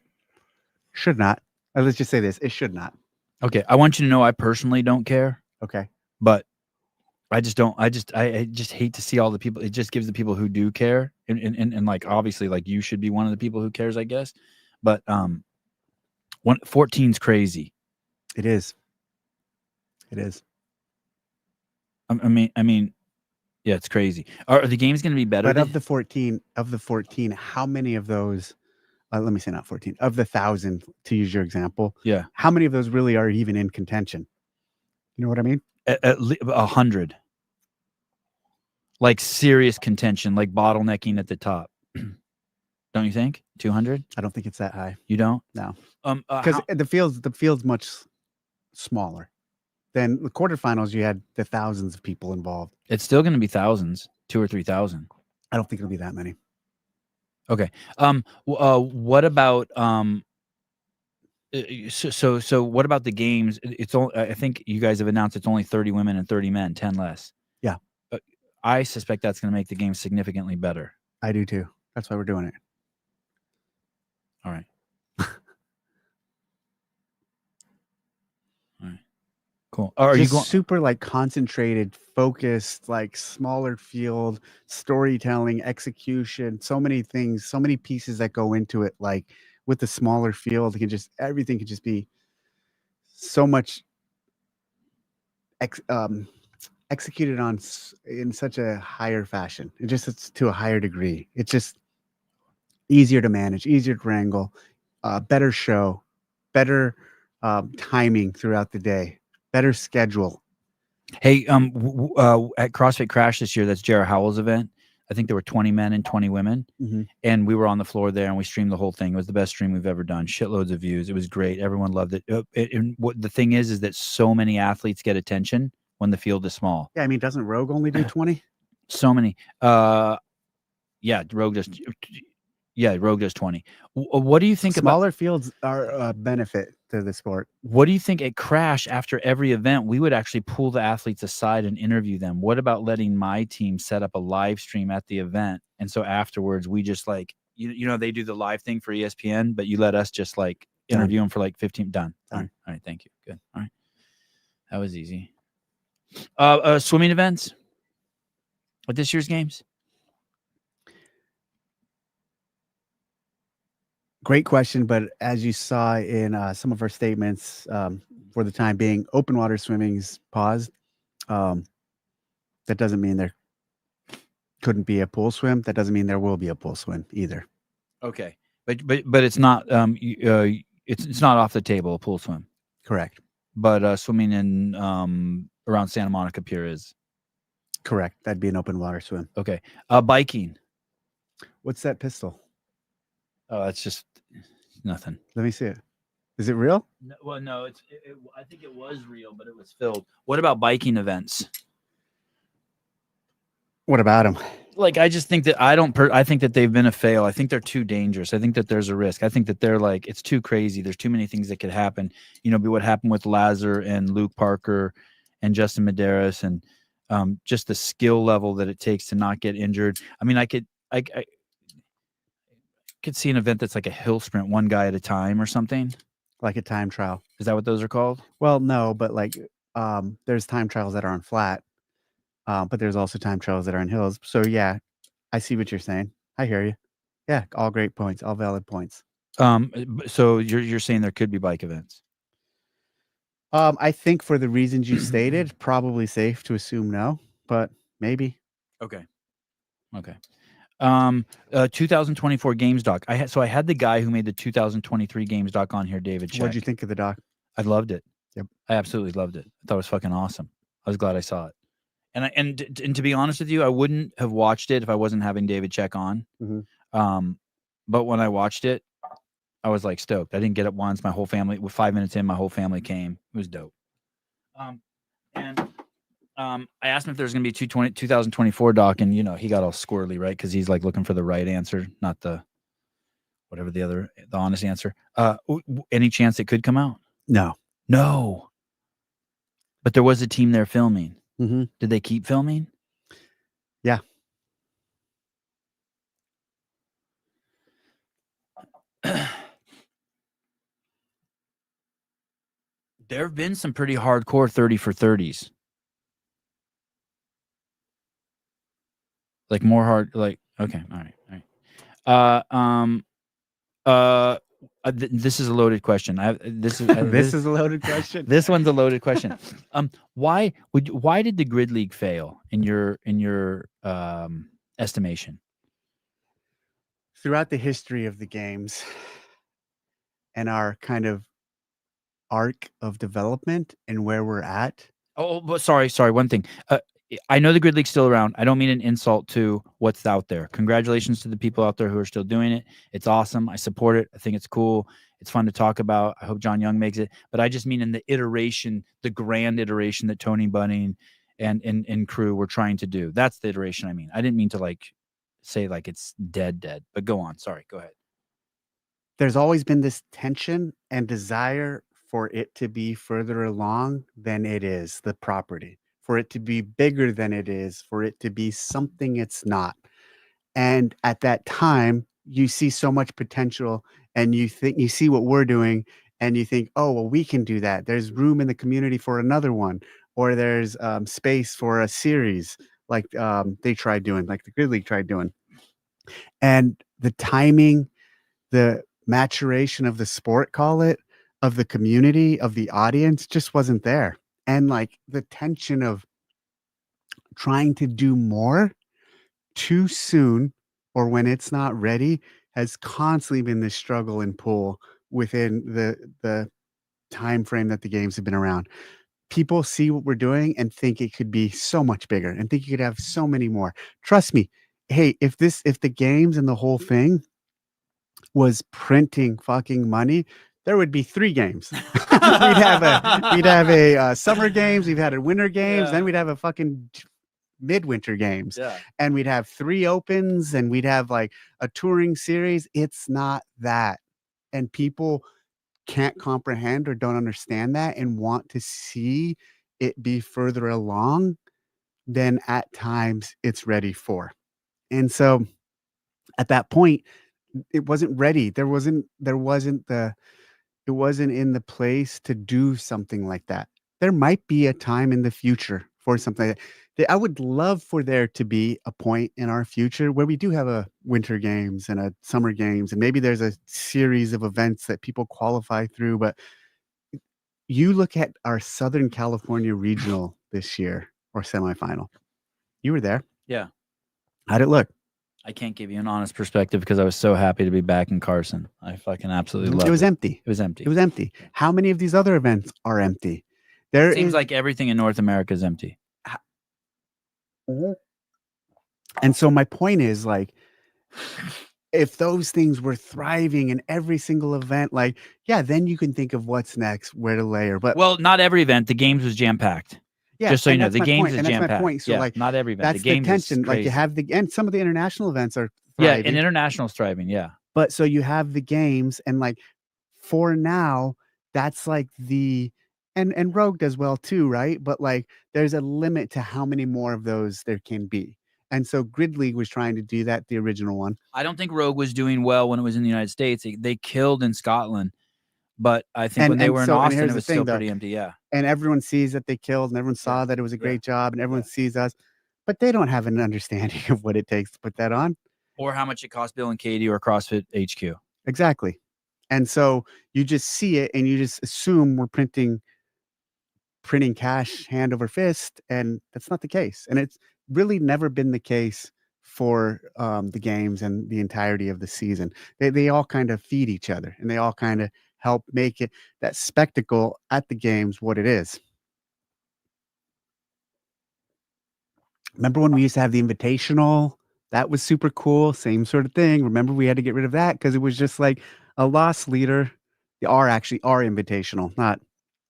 Should not. Let's just say this. It should not. Okay. I want you to know I personally don't care. Okay. But I just don't. I just hate to see all the people. It just gives the people who do care, and like obviously, like you should be one of the people who cares, I guess. But 14's crazy. It is. It is. I mean, yeah, it's crazy. Are the games going to be better? But of the 14, how many of those? Let me say not 14. Of the 1,000, to use your example, Yeah. how many of those really are even in contention? You know what I mean? At 100. Like serious contention, like bottlenecking at the top. Don't you think? 200? I don't think it's that high. You don't? No. Because the field's much smaller. Then the quarterfinals, you had the thousands of people involved. It's still going to be thousands, 2,000 or 3,000. I don't think it'll be that many. Okay. What about so what about the games? It's only, I think you guys have announced it's only 30 women and 30 men, 10 less. Yeah. I suspect that's going to make the game significantly better. I do too. That's why we're doing it. All right. All right. Cool. Are you going super like concentrated, focused, like smaller field, storytelling, execution, so many things, so many pieces that go into it. Like with the smaller field, everything can just be so much executed on in such a higher fashion. It's to a higher degree. It's just easier to manage, easier to wrangle, better show, better timing throughout the day, better schedule. Hey, at CrossFit Crash this year, that's Jared Howell's event. I think there were 20 men and 20 women, and we were on the floor there, and we streamed the whole thing. It was the best stream we've ever done. Shitloads of views. It was great. Everyone loved it. And what the thing is that so many athletes get attention when the field is small. Yeah, I mean, doesn't Rogue only do 20? So many. Yeah, Rogue does 20. What do you think about smaller fields are a benefit to the sport? What do you think at Crash, after every event, we would actually pull the athletes aside and interview them? What about letting my team set up a live stream at the event? And so afterwards, we just like, you know, they do the live thing for ESPN, but you let us just like interview them for like 15. Done. All right. Thank you. Good. All right. That was easy. Swimming events at this year's games? Great question, but as you saw in some of our statements, for the time being, open water swimming's paused. That doesn't mean there couldn't be a pool swim. That doesn't mean there will be a pool swim either. Okay, but it's not it's not off the table, a pool swim. Correct. But swimming in around Santa Monica Pier is correct. That'd be an open water swim. Okay. Biking. What's that pistol? Oh, that's just nothing. Let me see it. Is it real? No, well, no, I think it was real, but it was filled. What about biking events? What about them? like I just think that I think that they've been a fail. I think they're too dangerous. I think that there's a risk. I think that they're like, it's too crazy. There's too many things that could happen. You know, be what happened with Lazar and Luke Parker and Justin Medeiros, and just the skill level that it takes to not get injured. I mean, I could see an event that's like a hill sprint, one guy at a time or something. Like a time trial. Is that what those are called? Well, no, but like there's time trials that are on flat, but there's also time trials that are on hills. So yeah, I see what you're saying. I hear you. Yeah, all great points, all valid points. So you're saying there could be bike events? I think for the reasons you stated, probably safe to assume no, but maybe. Okay. 2024 Games Doc. I had the guy who made the 2023 Games Doc on here, David Check. What'd you think of the doc? I loved it. Yep. I absolutely loved it. I thought it was fucking awesome. I was glad I saw it. And to be honest with you, I wouldn't have watched it if I wasn't having David Check on. Mm-hmm. But when I watched it, I was like stoked. I didn't get up once. My whole family, with 5 minutes in, my whole family came. It was dope. I asked him if there's going to be 2024 doc, and he got all squirrely, right? Because he's like looking for the right answer, not the whatever the honest answer. Any chance it could come out? No. But there was a team there filming. Mm-hmm. Did they keep filming? Yeah. There have been some pretty hardcore 30 for 30s. Like more hard, like, okay. All right. This is a loaded question. This is a loaded question. This one's a loaded question. Why did the Grid League fail in your estimation? Throughout the history of the games and our kind of arc of development and where we're at. Oh, but sorry. One thing. I know the Grid League's still around. I don't mean an insult to what's out there. Congratulations to the people out there who are still doing it. It's awesome. I support it. I think it's cool. It's fun to talk about. I hope John Young makes it. But I just mean in the iteration, the grand iteration that Tony Bunning and crew were trying to do. That's the iteration I mean. I didn't mean to say it's dead. But go on. Sorry. Go ahead. There's always been this tension and desire for it to be further along than it is, the property, for it to be bigger than it is, for it to be something it's not. And at that time, you see so much potential, and you see what we're doing, and you think, oh, well, we can do that. There's room in the community for another one, or there's space for a series like they tried doing, like the Grid League tried doing. And the timing, the maturation of the sport, call it, of the community, of the audience, just wasn't there. And the tension of trying to do more too soon, or when it's not ready, has constantly been this struggle and pull within the time frame that the games have been around. People see what we're doing and think it could be so much bigger, and think you could have so many more. Trust me. Hey, if the games and the whole thing was printing fucking money, there would be 3 games. we'd have a summer games, we've had a winter games, then we'd have a fucking midwinter games, and we'd have 3 opens, and we'd have a touring series. It's not that, and people can't comprehend or don't understand that, and want to see it be further along than at times it's ready for. And so at that point, it wasn't ready. It wasn't in the place to do something like that. There might be a time in the future for something like that. I would love for there to be a point in our future where we do have a winter games and a summer games, and maybe there's a series of events that people qualify through. But you look at our Southern California regional this year, or semifinal. You were there. Yeah. How'd it look? I can't give you an honest perspective because I was so happy to be back in Carson. I fucking absolutely loved it. It was empty. It was empty. It was empty. How many of these other events are empty? It seems like everything in North America is empty. And so my point is, if those things were thriving in every single event, then you can think of what's next, where to layer. But well, not every event. The games was jam-packed. Yeah, Just so you and know, that's the my games point, is and that's jam my packed. point. So Yeah, like not every event. that's The the games tension. is Like you crazy. have and some of the international events are Yeah, thriving. and international's thriving. Yeah. But so you have the games, and like for now, that's like the and Rogue does well too, right? But like there's a limit to how many more of those there can be. And so Grid League was trying to do that, the original one. I don't think Rogue was doing well when it was in the United States. They killed in Scotland, but I think when they were in Austin, here's it the was thing, still though. pretty empty. Yeah. And everyone sees that they killed, and everyone saw that it was a great job, and everyone sees us, but they don't have an understanding of what it takes to put that on. Or how much it cost Bill and Katie or CrossFit HQ. Exactly. And so you just see it and you just assume we're printing cash hand over fist, and that's not the case. And it's really never been the case for the games and the entirety of the season. They all kind of feed each other, and they all kind of help make it that spectacle at the games what it is. Remember when we used to have the invitational? That was super cool. Same sort of thing. Remember we had to get rid of that because it was just like a loss leader. The R actually our invitational, not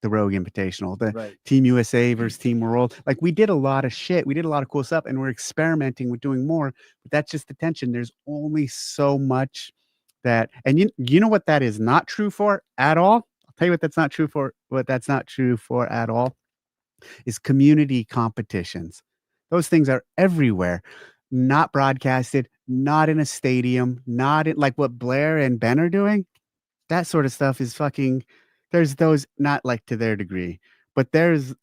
the Rogue Invitational. The Right. Team USA versus Team World. Like we did a lot of shit. We did a lot of cool stuff, and we're experimenting with doing more. But that's just the tension. There's only so much that, and you know what that is not true for at all. I'll tell you what that's not true for. What that's not true for at all is community competitions. Those things are everywhere, not broadcasted, not in a stadium, not in like what Blair and Ben are doing. That sort of stuff is fucking, there's those, not like to their degree, but there's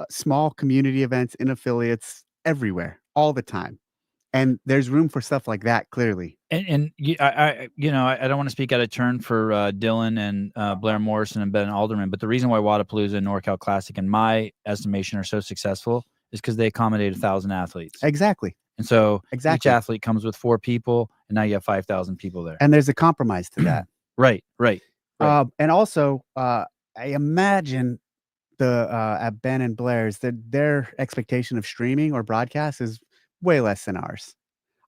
small community events in affiliates everywhere all the time. And there's room for stuff like that, clearly. And I don't want to speak out of turn for Dylan and Blair Morrison and Ben Alderman, but the reason why Wadapalooza and NorCal Classic, in my estimation, are so successful is because they accommodate 1,000 athletes. Exactly. And so Exactly. each athlete comes with 4 people, and now you have 5,000 people there. And there's a compromise to that. Right. And also, I imagine the at Ben and Blair's that their expectation of streaming or broadcast is way less than ours.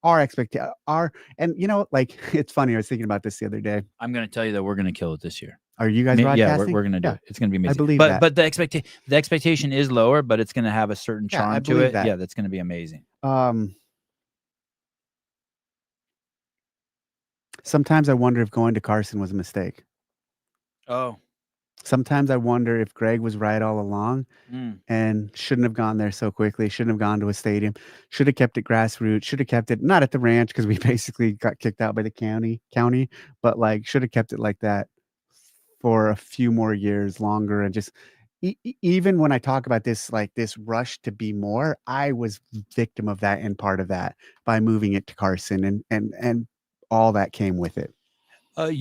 And you know, like it's funny. I was thinking about this the other day. I'm going to tell you that we're going to kill it this year. Are you guys broadcasting? Yeah, we're going to do it. It's going to be amazing. I believe but, that. But the expectation is lower, but it's going to have a certain charm to it. That. Yeah, that's going to be amazing. Sometimes I wonder if going to Carson was a mistake. Oh. Sometimes I wonder if Greg was right all along and shouldn't have gone there so quickly, shouldn't have gone to a stadium, should have kept it grassroots, should have kept it not at the ranch because we basically got kicked out by the county, but like should have kept it like that for a few more years longer. And just even when I talk about this, like this rush to be more, I was victim of that and part of that by moving it to Carson and all that came with it. But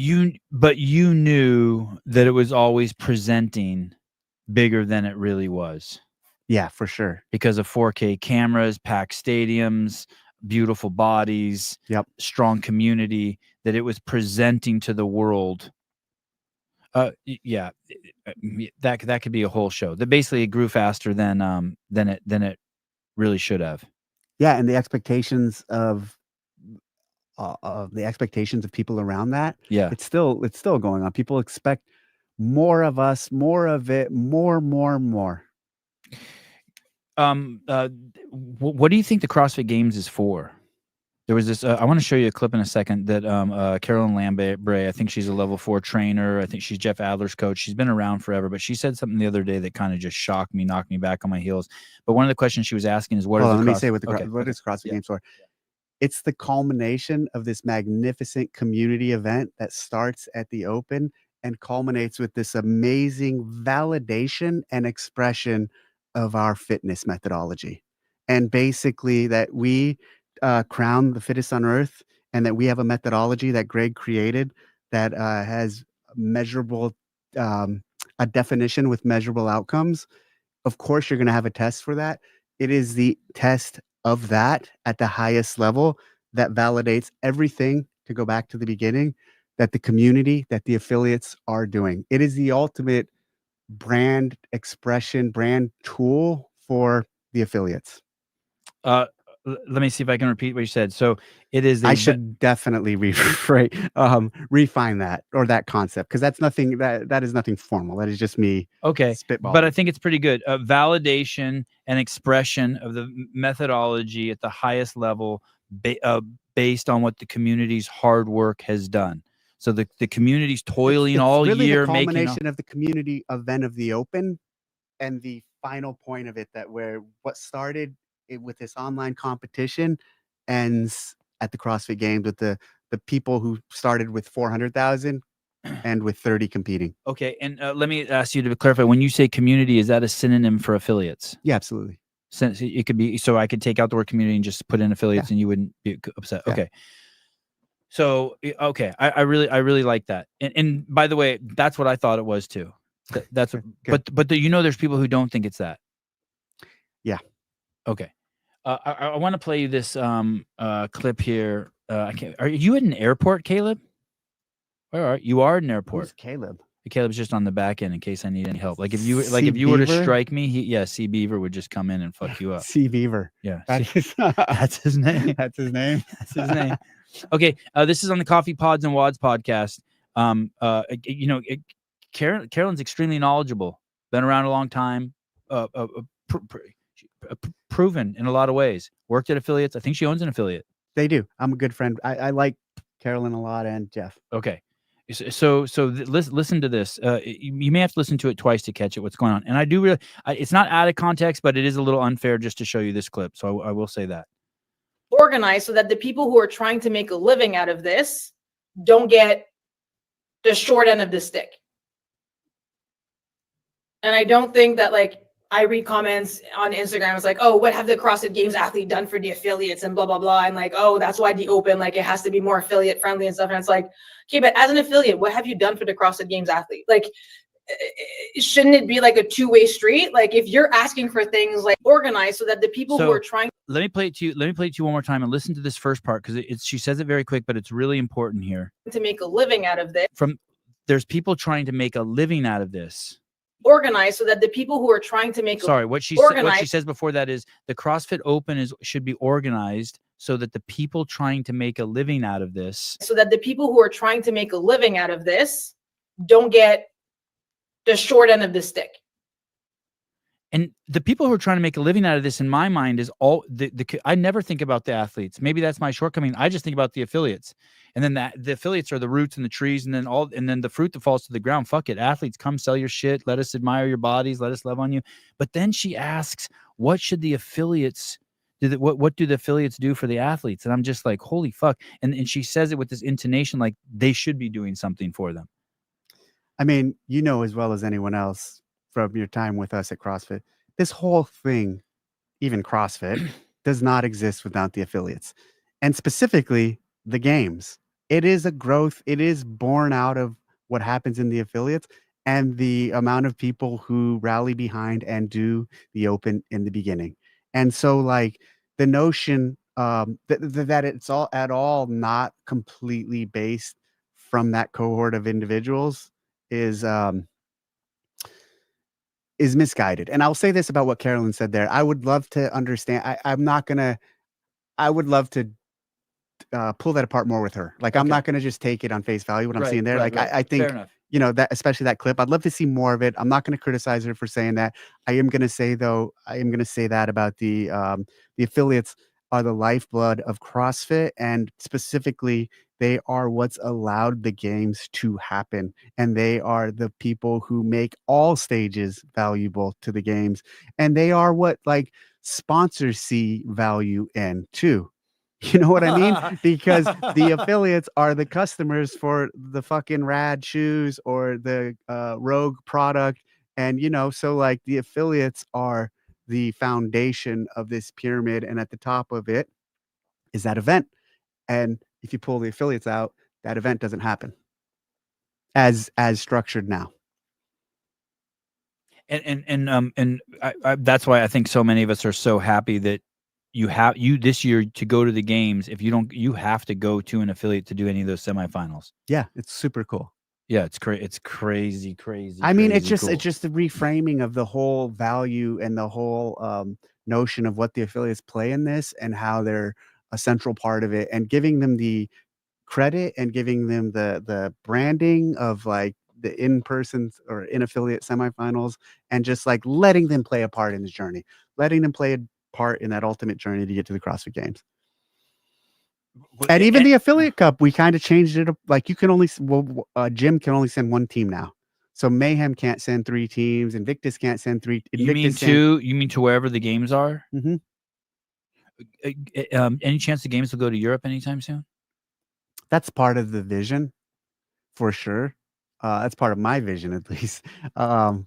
you knew that it was always presenting bigger than it really was. Yeah, for sure. Because of 4K cameras, packed stadiums, beautiful bodies, strong community, that it was presenting to the world. Yeah, that could be a whole show. That basically it grew faster than it really should have. Yeah, and the expectations of people around that. Yeah, it's still going on. People expect more of us, more of it, more. What do you think the CrossFit Games is for? There was this. I want to show you a clip in a second that Carolyn Lambre, I think she's a level 4 trainer. I think she's Jeff Adler's coach. She's been around forever, but she said something the other day that kind of just shocked me, knocked me back on my heels. But one of the questions she was asking is, "What is?" Let me say what is CrossFit Games for? Yeah. It's the culmination of this magnificent community event that starts at the Open and culminates with this amazing validation and expression of our fitness methodology. And basically that we crown the fittest on earth, and that we have a methodology that Greg created that has measurable, a definition with measurable outcomes. Of course, you're going to have a test for that. It is the test of that at the highest level that validates everything, to go back to the beginning, that the community, that the affiliates are doing. It is the ultimate brand expression, brand tool for the affiliates. let me see if I can repeat what you said. So it is. I should definitely refine that or that concept, because that's nothing that is nothing formal. That is just me. Okay, Spitballing. but I think it's pretty good. Validation and expression of the methodology at the highest level, based on what the community's hard work has done. So the community's toiling it's all really year, the making culmination of the community event of the Open, and the final point of it, that where what started with this online competition ends at the CrossFit Games with the people who started with 400,000 and with 30 competing. Okay, and let me ask you to clarify. When you say community, is that a synonym for affiliates? Yeah, absolutely. Since it could be, so I could take out the word community and just put in affiliates, and you wouldn't be upset. Yeah. Okay. So okay, I really like that. And by the way, that's what I thought it was too. That's Good. but you know, there's people who don't think it's that. Yeah. Okay. I want to play you this clip here. Are you at an airport, Caleb? Where are you? Are at an airport. Who's Caleb? Caleb's just on the back end in case I need any help. Like if you C. were to Beaver? strike me, C. Beaver would just come in and fuck you up. C. Beaver. Yeah, That's his, that's his name. that's his name. That's his name. Okay, this is on the Coffee Pods and Wads podcast. You know, Carolyn's extremely knowledgeable. Been around a long time. Proven in a lot of ways. Worked at affiliates. I think she owns an affiliate. They do. I'm a good friend. I like Carolyn a lot, and Jeff. Okay. So listen to this. You may have to listen to it twice to catch it. What's going on? And I do really. It's not out of context, but it is a little unfair just to show you this clip. So I will say that. Organized so that the people who are trying to make a living out of this don't get the short end of the stick. And I don't think that, like, I read comments on Instagram. It's like, oh, what have the CrossFit Games athlete done for the affiliates and blah, blah, blah. And like, oh, that's why the Open, like, it has to be more affiliate friendly and stuff. And it's like, okay, but as an affiliate, what have you done for the CrossFit Games athlete? Like, shouldn't it be like a two-way street? Like, if you're asking for things like organized so that the people who are trying. Let me play it to you one more time and listen to this first part, because she says it very quick, but it's really important here. To make a living out of this. There's people trying to make a living out of this. Organized so that the people who are trying to make what she says before that is the CrossFit Open should be organized so that the people trying to make a living out of this. So that the people who are trying to make a living out of this don't get the short end of the stick. And the people who are trying to make a living out of this, in my mind, is all I never think about the athletes. Maybe that's my shortcoming. I just think about the affiliates, and then the affiliates are the roots and the trees, and then the fruit that falls to the ground. Fuck it, athletes, come sell your shit. Let us admire your bodies. Let us love on you. But then she asks, what should the affiliates do? What do the affiliates do for the athletes? And I'm just like, holy fuck. And she says it with this intonation, like they should be doing something for them. I mean, you know as well as anyone else from your time with us at CrossFit, this whole thing, even CrossFit, does not exist without the affiliates, and specifically the games. It is a growth. It is born out of what happens in the affiliates and the amount of people who rally behind and do the Open in the beginning. And so, like, the notion that it's all at all not completely based from that cohort of individuals is misguided. And I'll say this about what Carolyn said there. I would love to understand. I would love to pull that apart more with her. Like, okay. I'm not going to just take it on face value, what I'm seeing there. I think, you know, that, especially that clip, I'd love to see more of it. I'm not going to criticize her for saying that. I am going to say that about the affiliates are the lifeblood of CrossFit, and specifically they are what's allowed the games to happen. And they are the people who make all stages valuable to the games. And they are what, like, sponsors see value in too. You know what I mean? Because the affiliates are the customers for the fucking rad shoes or the Rogue product. And, you know, so like the affiliates are the foundation of this pyramid. And at the top of it is that event. And if you pull the affiliates out, that event doesn't happen as structured now. And that's why I think so many of us are so happy that you this year to go to the games. If you don't, you have to go to an affiliate to do any of those semifinals. Yeah, it's super cool. Yeah, it's crazy. I mean, it's just the reframing of the whole value and the whole notion of what the affiliates play in this and how they're a central part of it, and giving them the credit and giving them the branding of like the in-person or in-affiliate semifinals, and just like letting them play a part in the journey, letting them play a part in that ultimate journey to get to the CrossFit Games. And even the affiliate cup, we kind of changed it up. Like you can only, Jim can only send one team now. So Mayhem can't send 3 teams. Invictus can't send 3. You mean to wherever the games are? Mm-hmm. Any chance the games will go to Europe anytime soon? That's part of the vision, for sure. That's part of my vision, at least. I'll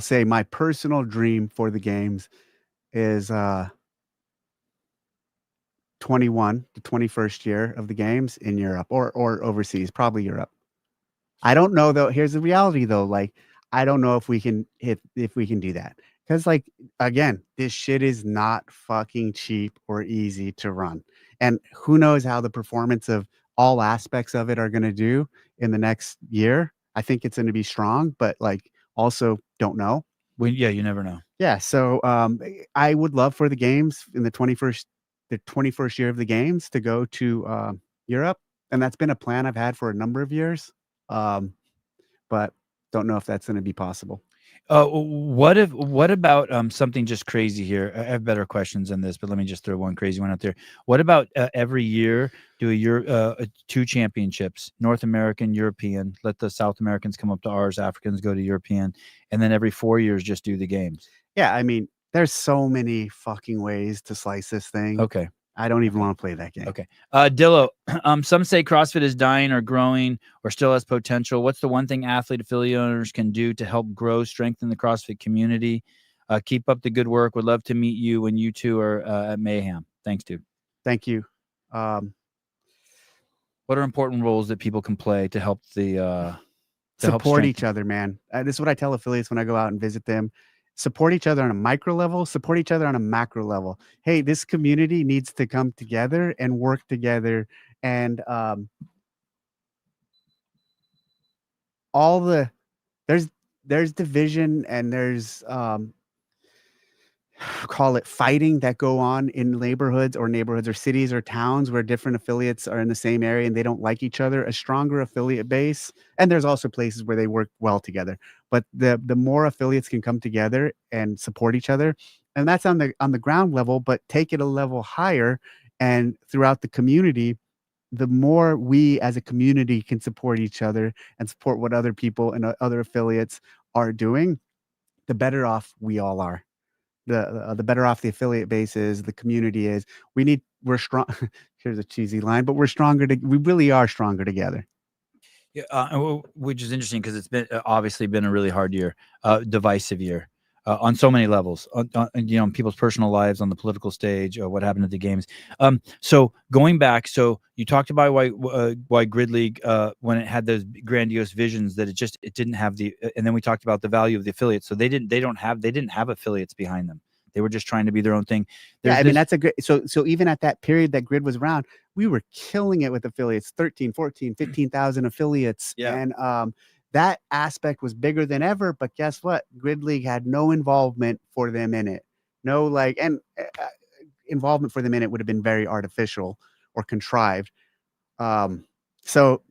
say my personal dream for the games is 21, the 21st year of the games in Europe or overseas, probably Europe. I don't know though. Here's the reality though. Like, I don't know if we can do that. Because like, again, this shit is not fucking cheap or easy to run. And who knows how the performance of all aspects of it are going to do in the next year. I think it's going to be strong, but like also don't know. You never know. Yeah. So I would love for the games in the 21st year of the games to go to Europe. And that's been a plan I've had for a number of years. But don't know if that's going to be possible. What about something just crazy here? I have better questions than this, but let me just throw one crazy one out there. What about every year do 2 championships, North American, European, let the South Americans come up to ours, Africans go to European, and then every 4 years just do the games? Yeah, I mean, there's so many fucking ways to slice this thing. Okay. I don't even want to play that game. Okay. Dillo, some say CrossFit is dying or growing or still has potential. What's the one thing athlete affiliate owners can do to help grow, strengthen the CrossFit community? Keep up the good work. Would love to meet you when you two are at Mayhem. Thanks, dude. Thank you. What are important roles that people can play to help support each other, man? This is what I tell affiliates when I go out and visit them. Support each other on a micro level, support each other on a macro level. Hey, this community needs to come together and work together. And there's division and there's call it fighting that go on in neighborhoods or cities or towns where different affiliates are in the same area and they don't like each other. A stronger affiliate base, and there's also places where they work well together, but the more affiliates can come together and support each other, and that's on the ground level, but take it a level higher and throughout the community, the more we as a community can support each other and support what other people and other affiliates are doing, the better off we all are. The better off the affiliate base is, the community is. We're strong. Here's a cheesy line, but we really are stronger together. Yeah, which is interesting because it's been obviously been a really hard year, divisive year on so many levels, on people's personal lives, on the political stage, what happened at the games. So going back, so you talked about why Grid League, when it had those grandiose visions, that it didn't have and then we talked about the value of the affiliates. So they didn't have affiliates behind them. They were just trying to be their own thing. I mean, that's a great, so even at that period that Grid was around, we were killing it with affiliates, 13, 14, 15,000 affiliates. Yeah. And that aspect was bigger than ever, but guess what? Grid League had no involvement for them in it. No, involvement for them in it would have been very artificial or contrived. So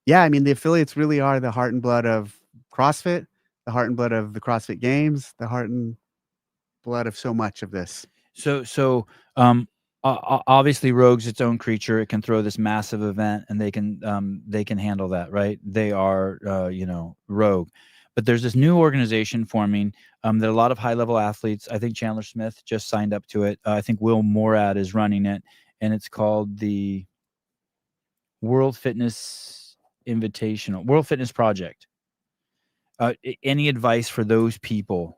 yeah, I mean, the affiliates really are the heart and blood of CrossFit, the heart and blood of the CrossFit Games, the heart and blood of so much of this. So obviously Rogue's its own creature. It can throw this massive event and they can handle that, right? They are Rogue. But there's this new organization forming that a lot of high-level athletes, I think Chandler Smith just signed up to it. I think Will Morad is running it, and it's called the World Fitness Invitational, World Fitness Project. Any advice for those people?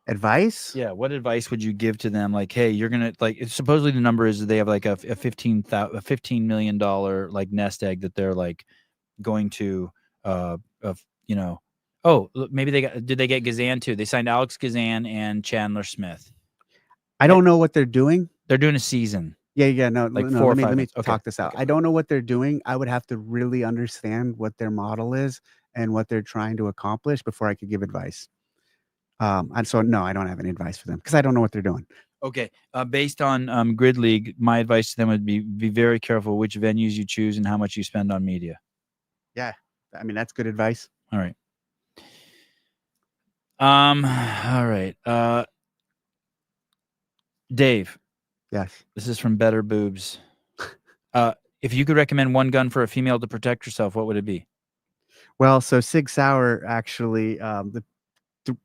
Advice? Yeah. What advice would you give to them? Like, hey, you're going to supposedly the number is that they have like a $15 million like nest egg that they're like going to, maybe did they get Gazan too? They signed Alex Gazan and Chandler Smith. I don't know what they're doing. They're doing a season. Yeah. No, like let me okay. talk this out. Okay. I don't know what they're doing. I would have to really understand what their model is and what they're trying to accomplish before I could give advice. And so no, I don't have any advice for them because I don't know what they're doing. Okay. Based on Grid League, my advice to them would be very careful which venues you choose and how much you spend on media. Yeah, I mean that's good advice. All right. All right. Dave. Yes. This is from Better Boobs. If you could recommend one gun for a female to protect herself, what would it be? Well, so Sig Sauer actually, the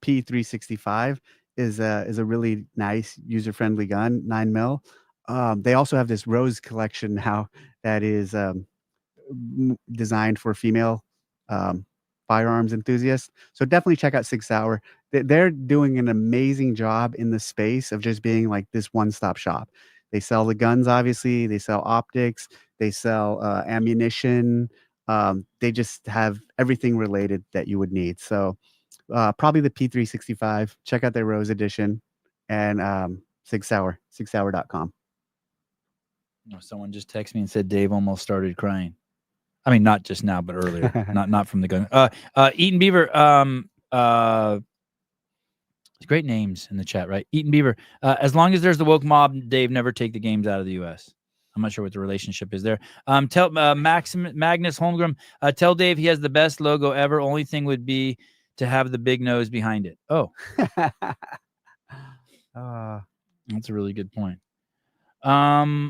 P365 is a really nice user-friendly gun, 9mm. They also have this Rose collection now that is designed for female firearms enthusiasts. So definitely check out Sig Sauer. They're doing an amazing job in the space of just being like this one-stop shop. They sell the guns, obviously. They sell optics. They sell ammunition. They just have everything related that you would need. So probably the P365. Check out their Rose edition and Sig Sauer, sigsauer.com. Oh, someone just texted me and said Dave almost started crying. I mean, not just now, but earlier. not from the gun. Eaton Beaver. Great names in the chat, right? Eaton Beaver. As long as there's the woke mob, Dave, never take the games out of the U.S. I'm not sure what the relationship is there. Tell Magnus Holmgren, tell Dave he has the best logo ever. Only thing would be to have the big nose behind it. Oh, that's a really good point. Oh,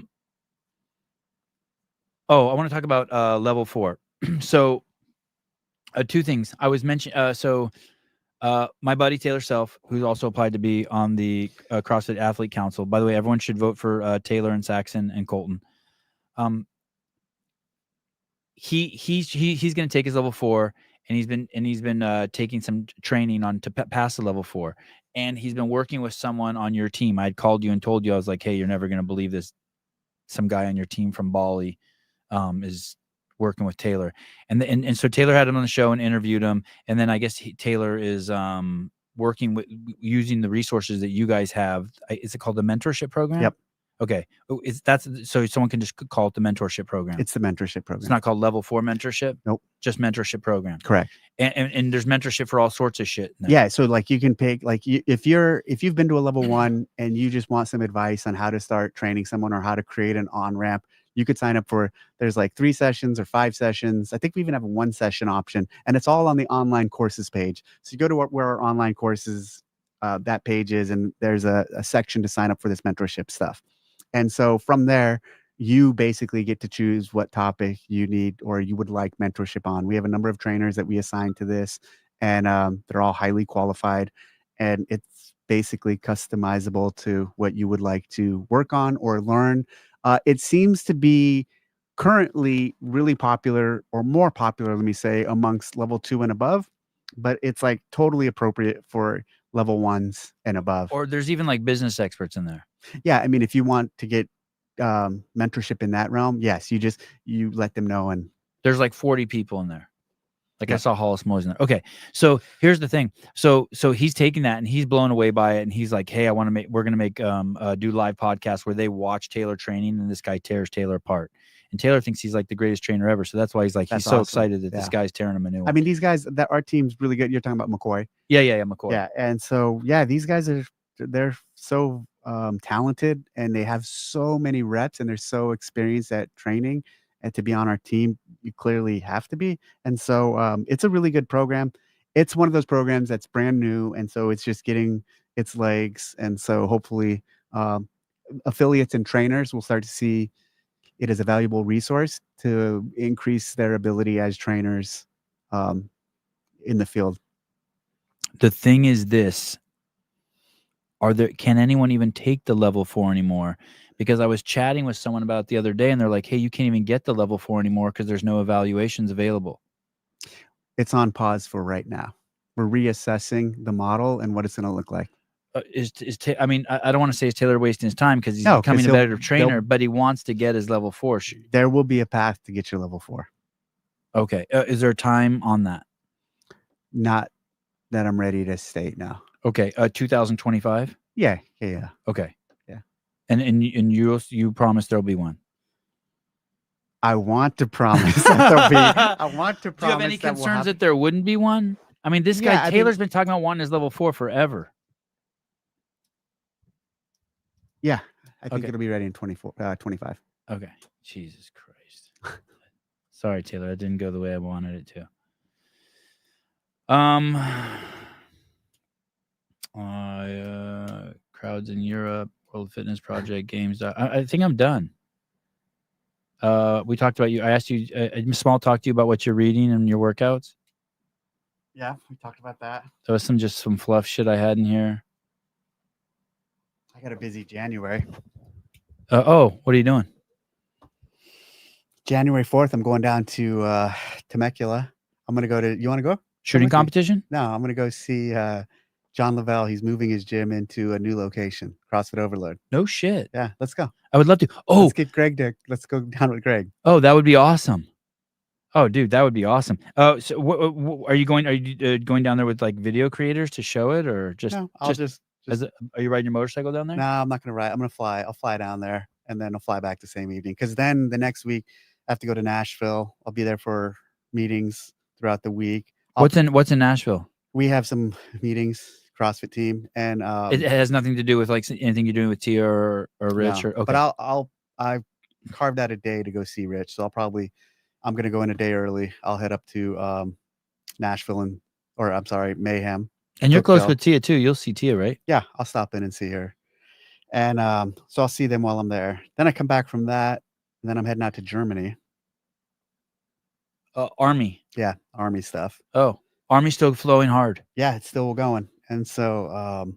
I want to talk about level 4. So, two things. I was mentioning. My buddy Taylor Self, who's also applied to be on the CrossFit Athlete Council. By the way, everyone should vote for Taylor and Saxon and Colton. He's going to take his level 4, and he's been taking some training on to pass the level 4, and he's been working with someone on your team. I'd called you and told you, I was like, hey, you're never going to believe this. Some guy on your team from Bali is working with Taylor, and so Taylor had him on the show and interviewed him, and then I guess Taylor is working with using the resources that you guys have. Is it called the mentorship program? Yep. Okay. So someone can just call it the mentorship program. It's the mentorship program. It's not called level 4 mentorship. Nope. Just mentorship program. Correct. And there's mentorship for all sorts of shit. Yeah. So like you can pick, like if you've been to a level 1 and you just want some advice on how to start training someone or how to create an on-ramp, you could sign up for, there's like 3 sessions or 5 sessions. I think we even have a 1 session option, and it's all on the online courses page. So you go to where our online courses, that page is, and there's a section to sign up for this mentorship stuff. And so from there, you basically get to choose what topic you need or you would like mentorship on. We have a number of trainers that we assign to this, and they're all highly qualified, and it's basically customizable to what you would like to work on or learn. It seems to be currently really popular, or more popular, let me say, amongst level 2 and above, but it's like totally appropriate for level 1s and above. Or there's even like business experts in there. Yeah. I mean, if you want to get mentorship in that realm, yes, you let them know. And there's like 40 people in there. Like I saw Hollis Moyes in there. Okay. So here's the thing. So he's taking that and he's blown away by it. And he's like, hey, we're going to make, do live podcasts where they watch Taylor training, and this guy tears Taylor apart. And Taylor thinks he's like the greatest trainer ever. So that's why he's like, he's so excited that this guy's tearing him a new one. I mean, these guys, that our team's really good. You're talking about McCoy. Yeah. McCoy. Yeah. And so, yeah, these guys they're so talented, and they have so many reps, and they're so experienced at training. And to be on our team, you clearly have to be. And so it's a really good program. It's one of those programs that's brand new, and so it's just getting its legs. And so hopefully affiliates and trainers will start to see it as a valuable resource to increase their ability as trainers in the field. The thing is this, can anyone even take the level 4 anymore? Because I was chatting with someone about it the other day, and they're like, hey, you can't even get the level 4 anymore because there's no evaluations available. It's on pause for right now. We're reassessing the model and what it's going to look like. I mean, I don't want to say it's Taylor wasting his time because he's becoming a better trainer, but he wants to get his level 4. There will be a path to get your level 4. Okay. Is there a time on that? Not that I'm ready to state now. Okay. 2025? Yeah. Okay. Yeah. And you promise there'll be one. I want to promise that there'll be. I want to promise. Do you have any concerns that there wouldn't be one? I mean, this Yeah, guy Taylor's been talking about wanting his level 4 forever. Yeah, I think Okay. it'll be ready in 25. Okay. Jesus Christ. Sorry, Taylor. That didn't go the way I wanted it to. Crowds in Europe, World Fitness Project, games. I think I'm done. We talked about you. I asked you a small talk to you about what you're reading and your workouts. Yeah, we talked about that. There was some fluff shit I had in here. I got a busy January. What are you doing? January 4th, I'm going down to Temecula. I'm gonna go to. You want to go? Shooting with me? competition? No, I'm gonna go see John Lavelle. He's moving his gym into a new location, CrossFit Overload. No shit. Yeah, let's go. I would love to. Oh, Let's get Greg to. Let's go down with Greg. oh, that would be awesome. Oh, dude, that would be awesome. So are you going? Are you going down there with like video creators to show it, or just? No, I'll just Are you riding your motorcycle down there? No, I'm not gonna ride. I'm gonna fly. I'll fly down there and then I'll fly back the same evening. Because then the next week I have to go to Nashville. I'll be there for meetings throughout the week. What's in Nashville? We have some meetings, CrossFit team, and It has nothing to do with like anything you're doing with Tia or Rich no, or okay. But I've carved out a day to go see Rich. So I'm gonna go in a day early. I'll head up to Nashville Mayhem. And you're close Cookville. with Tia too. You'll see Tia, right? Yeah, I'll stop in and see her. And so I'll see them while I'm there. Then I come back from that, and then I'm heading out to Germany. Army. Yeah, Army stuff. Oh, Army's still flowing hard. Yeah, it's still going. And so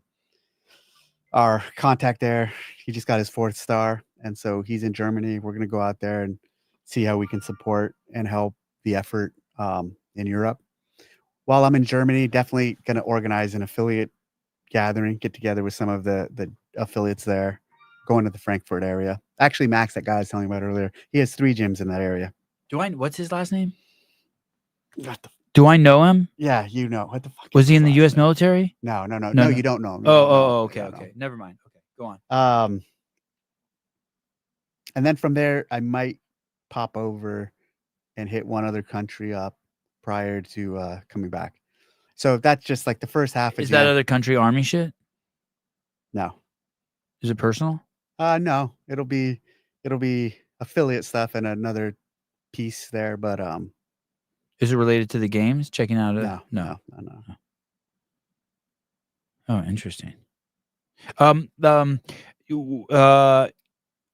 our contact there, he just got his 4th star. And so he's in Germany. We're going to go out there and see how we can support and help the effort in Europe. While I'm in Germany, definitely going to organize an affiliate gathering, get together with some of the affiliates there, going to the Frankfurt area. Actually, Max, that guy I was telling you about earlier, he has 3 gyms in that area. What's his last name? What the Do I know him? Yeah, you know. What the fuck? Was is he his in the last U.S. name? military? No, No. you don't know him. Okay. Never mind. Okay, go on. And then from there, I might pop over and hit one other country up prior to coming back. So that's just like the first half of Is that other country Army shit? No. Is it personal? No. It'll be affiliate stuff and another piece there, but Is it related to the games? Checking out no. Oh, interesting.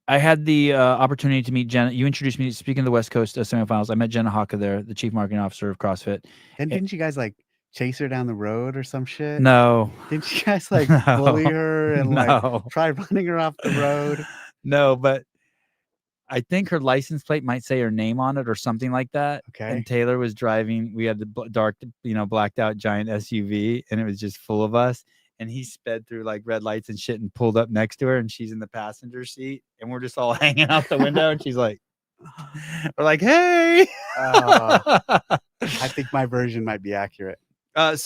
I had the opportunity to meet Jenna. You introduced me. Speaking of the West Coast semifinals, I met Jenna Haka there, the chief marketing officer of CrossFit. And didn't you guys like chase her down the road or some shit? No. Didn't you guys like No. bully her and like No. try running her off the road? No, but I think her license plate might say her name on it or something like that. Okay. And Taylor was driving. We had the dark, blacked out giant SUV, and it was just full of us. And he sped through like red lights and shit and pulled up next to her, and she's in the passenger seat, and we're just all hanging out the window, and she's like, we're like, hey. I think my version might be accurate. I've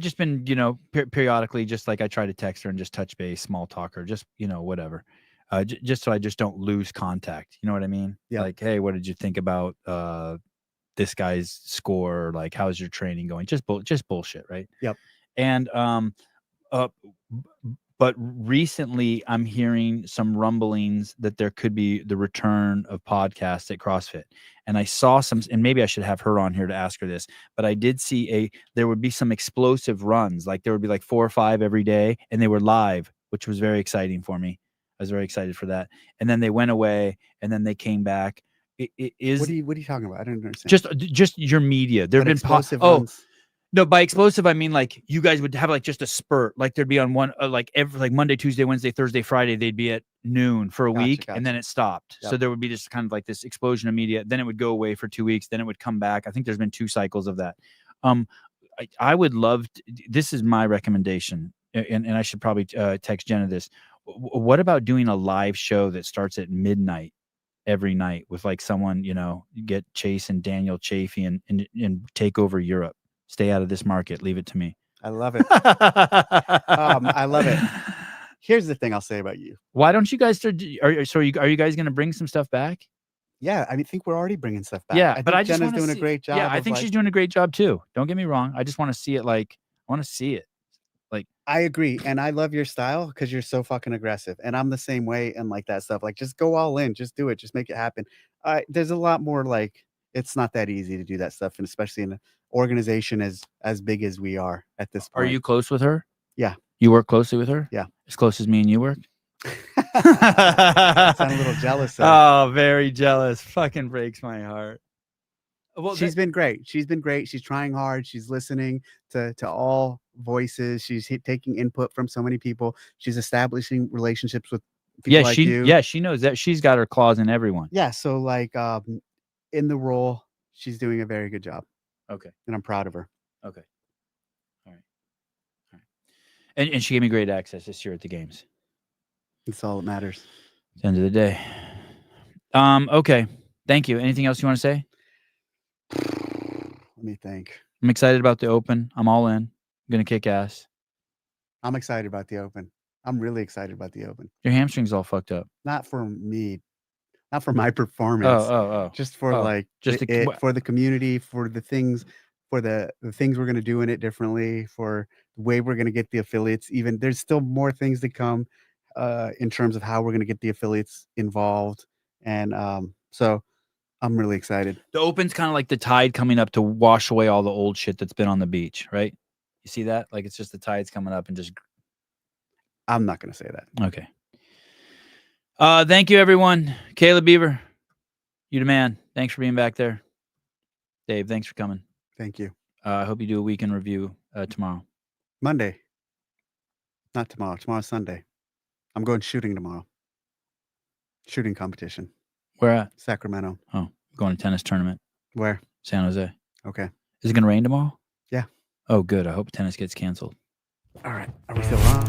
just been, periodically, just like I try to text her and just touch base, small talk her, just, whatever. Just so I just don't lose contact. You know what I mean? Yeah. Like, hey, what did you think about this guy's score? Like, how's your training going? Just bullshit, right? Yep. And but recently I'm hearing some rumblings that there could be the return of podcasts at CrossFit. And I saw some, and maybe I should have her on here to ask her this, but I did see there would be some explosive runs. Like there would be like 4 or 5 every day, and they were live, which was very exciting for me. I was very excited for that. And then they went away, and then they came back. It is. What are you talking about? I don't understand. Just your media. There've been explosive runs. No, by explosive I mean like you guys would have like just a spurt. Like there'd be on one like every like Monday, Tuesday, Wednesday, Thursday, Friday. They'd be at noon for a week, and then it stopped. Yep. So there would be just kind of like this explosion of media. Then it would go away for 2 weeks. Then it would come back. I think there's been 2 cycles of that. I would love. This is my recommendation, and I should probably text Jenna this. What about doing a live show that starts at midnight every night with like someone, you get Chase and Daniel Chafee and take over Europe. Stay out of this market. Leave it to me. I love it. I love it. Here's the thing I'll say about you. Why don't you guys start? Are you guys going to bring some stuff back? Yeah, I think we're already bringing stuff back. Yeah, but I just Jenna's want to doing a great job. Yeah, I think she's doing a great job too. Don't get me wrong. I just want to see it. Like, I want to see it. Like, I agree, and I love your style because you're so fucking aggressive, and I'm the same way and like that stuff. Like, just go all in, just do it, just make it happen. There's a lot more like it's not that easy to do that stuff, and especially in an organization as big as we are at this point. are you close with her? Yeah. You work closely with her? Yeah. As close as me and you work? Sound a little jealous. Oh, very jealous. Fucking breaks my heart. Well, She's been great. She's been great. She's trying hard. She's listening to all voices. She's taking input from so many people. She's establishing relationships with people like you. Yeah, she knows that. She's got her claws in everyone. Yeah. So like in the role, she's doing a very good job. Okay. And I'm proud of her. Okay. All right. And she gave me great access this year at the games. That's all that matters. At the end of the day. Okay. Thank you. Anything else you want to say? Let me think. I'm excited about the Open. I'm all in. I'm gonna kick ass. I'm excited about the Open. I'm really excited about the Open. Your hamstring's all fucked up. Not for me, not for my performance. Oh. Just for like just for the community, for the things, for the things we're gonna do in it differently, for the way we're gonna get the affiliates. Even there's still more things to come in terms of how we're gonna get the affiliates involved. And so I'm really excited. The Open's kind of like the tide coming up to wash away all the old shit that's been on the beach, right? You see that? Like it's just the tide's coming up and just. I'm not going to say that. Okay. Thank you, everyone. Caleb Beaver, you the man. Thanks for being back there. Dave, thanks for coming. Thank you. I hope you do a weekend review tomorrow. Monday. Not tomorrow. Tomorrow's Sunday. I'm going shooting tomorrow. Shooting competition. Where at? Sacramento. Oh, going to tennis tournament. Where? San Jose. Okay. Is it going to rain tomorrow? Yeah. Oh, good. I hope tennis gets canceled. All right. Are we still on?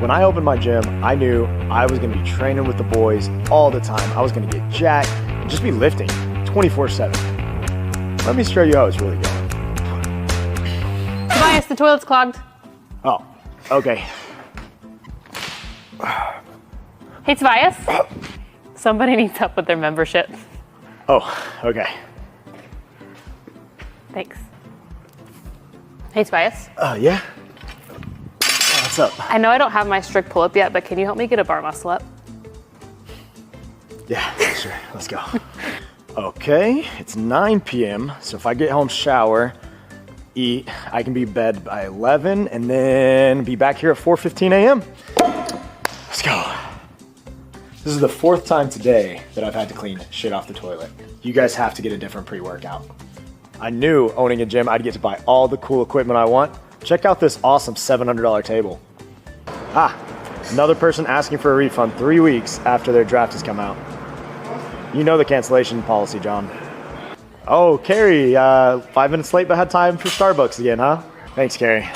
When I opened my gym, I knew I was going to be training with the boys all the time. I was going to get jacked and just be lifting 24/7. Let me show you how it's really going. Tobias, the toilet's clogged. Oh, okay. Hey, Tobias. Somebody needs help with their membership. Oh, okay. Thanks. Hey, Tobias. Yeah? What's up? I know I don't have my strict pull-up yet, but can you help me get a bar muscle up? Yeah, sure. Let's go. Okay, it's 9 p.m. So if I get home, shower, eat, I can be in bed by 11 and then be back here at 4:15 a.m. Let's go. This is the 4th time today that I've had to clean shit off the toilet. You guys have to get a different pre-workout. I knew owning a gym, I'd get to buy all the cool equipment I want. Check out this awesome $700 table. Another person asking for a refund 3 weeks after their draft has come out. You know the cancellation policy, John. Oh, Carrie, 5 minutes late but had time for Starbucks again, huh? Thanks, Carrie.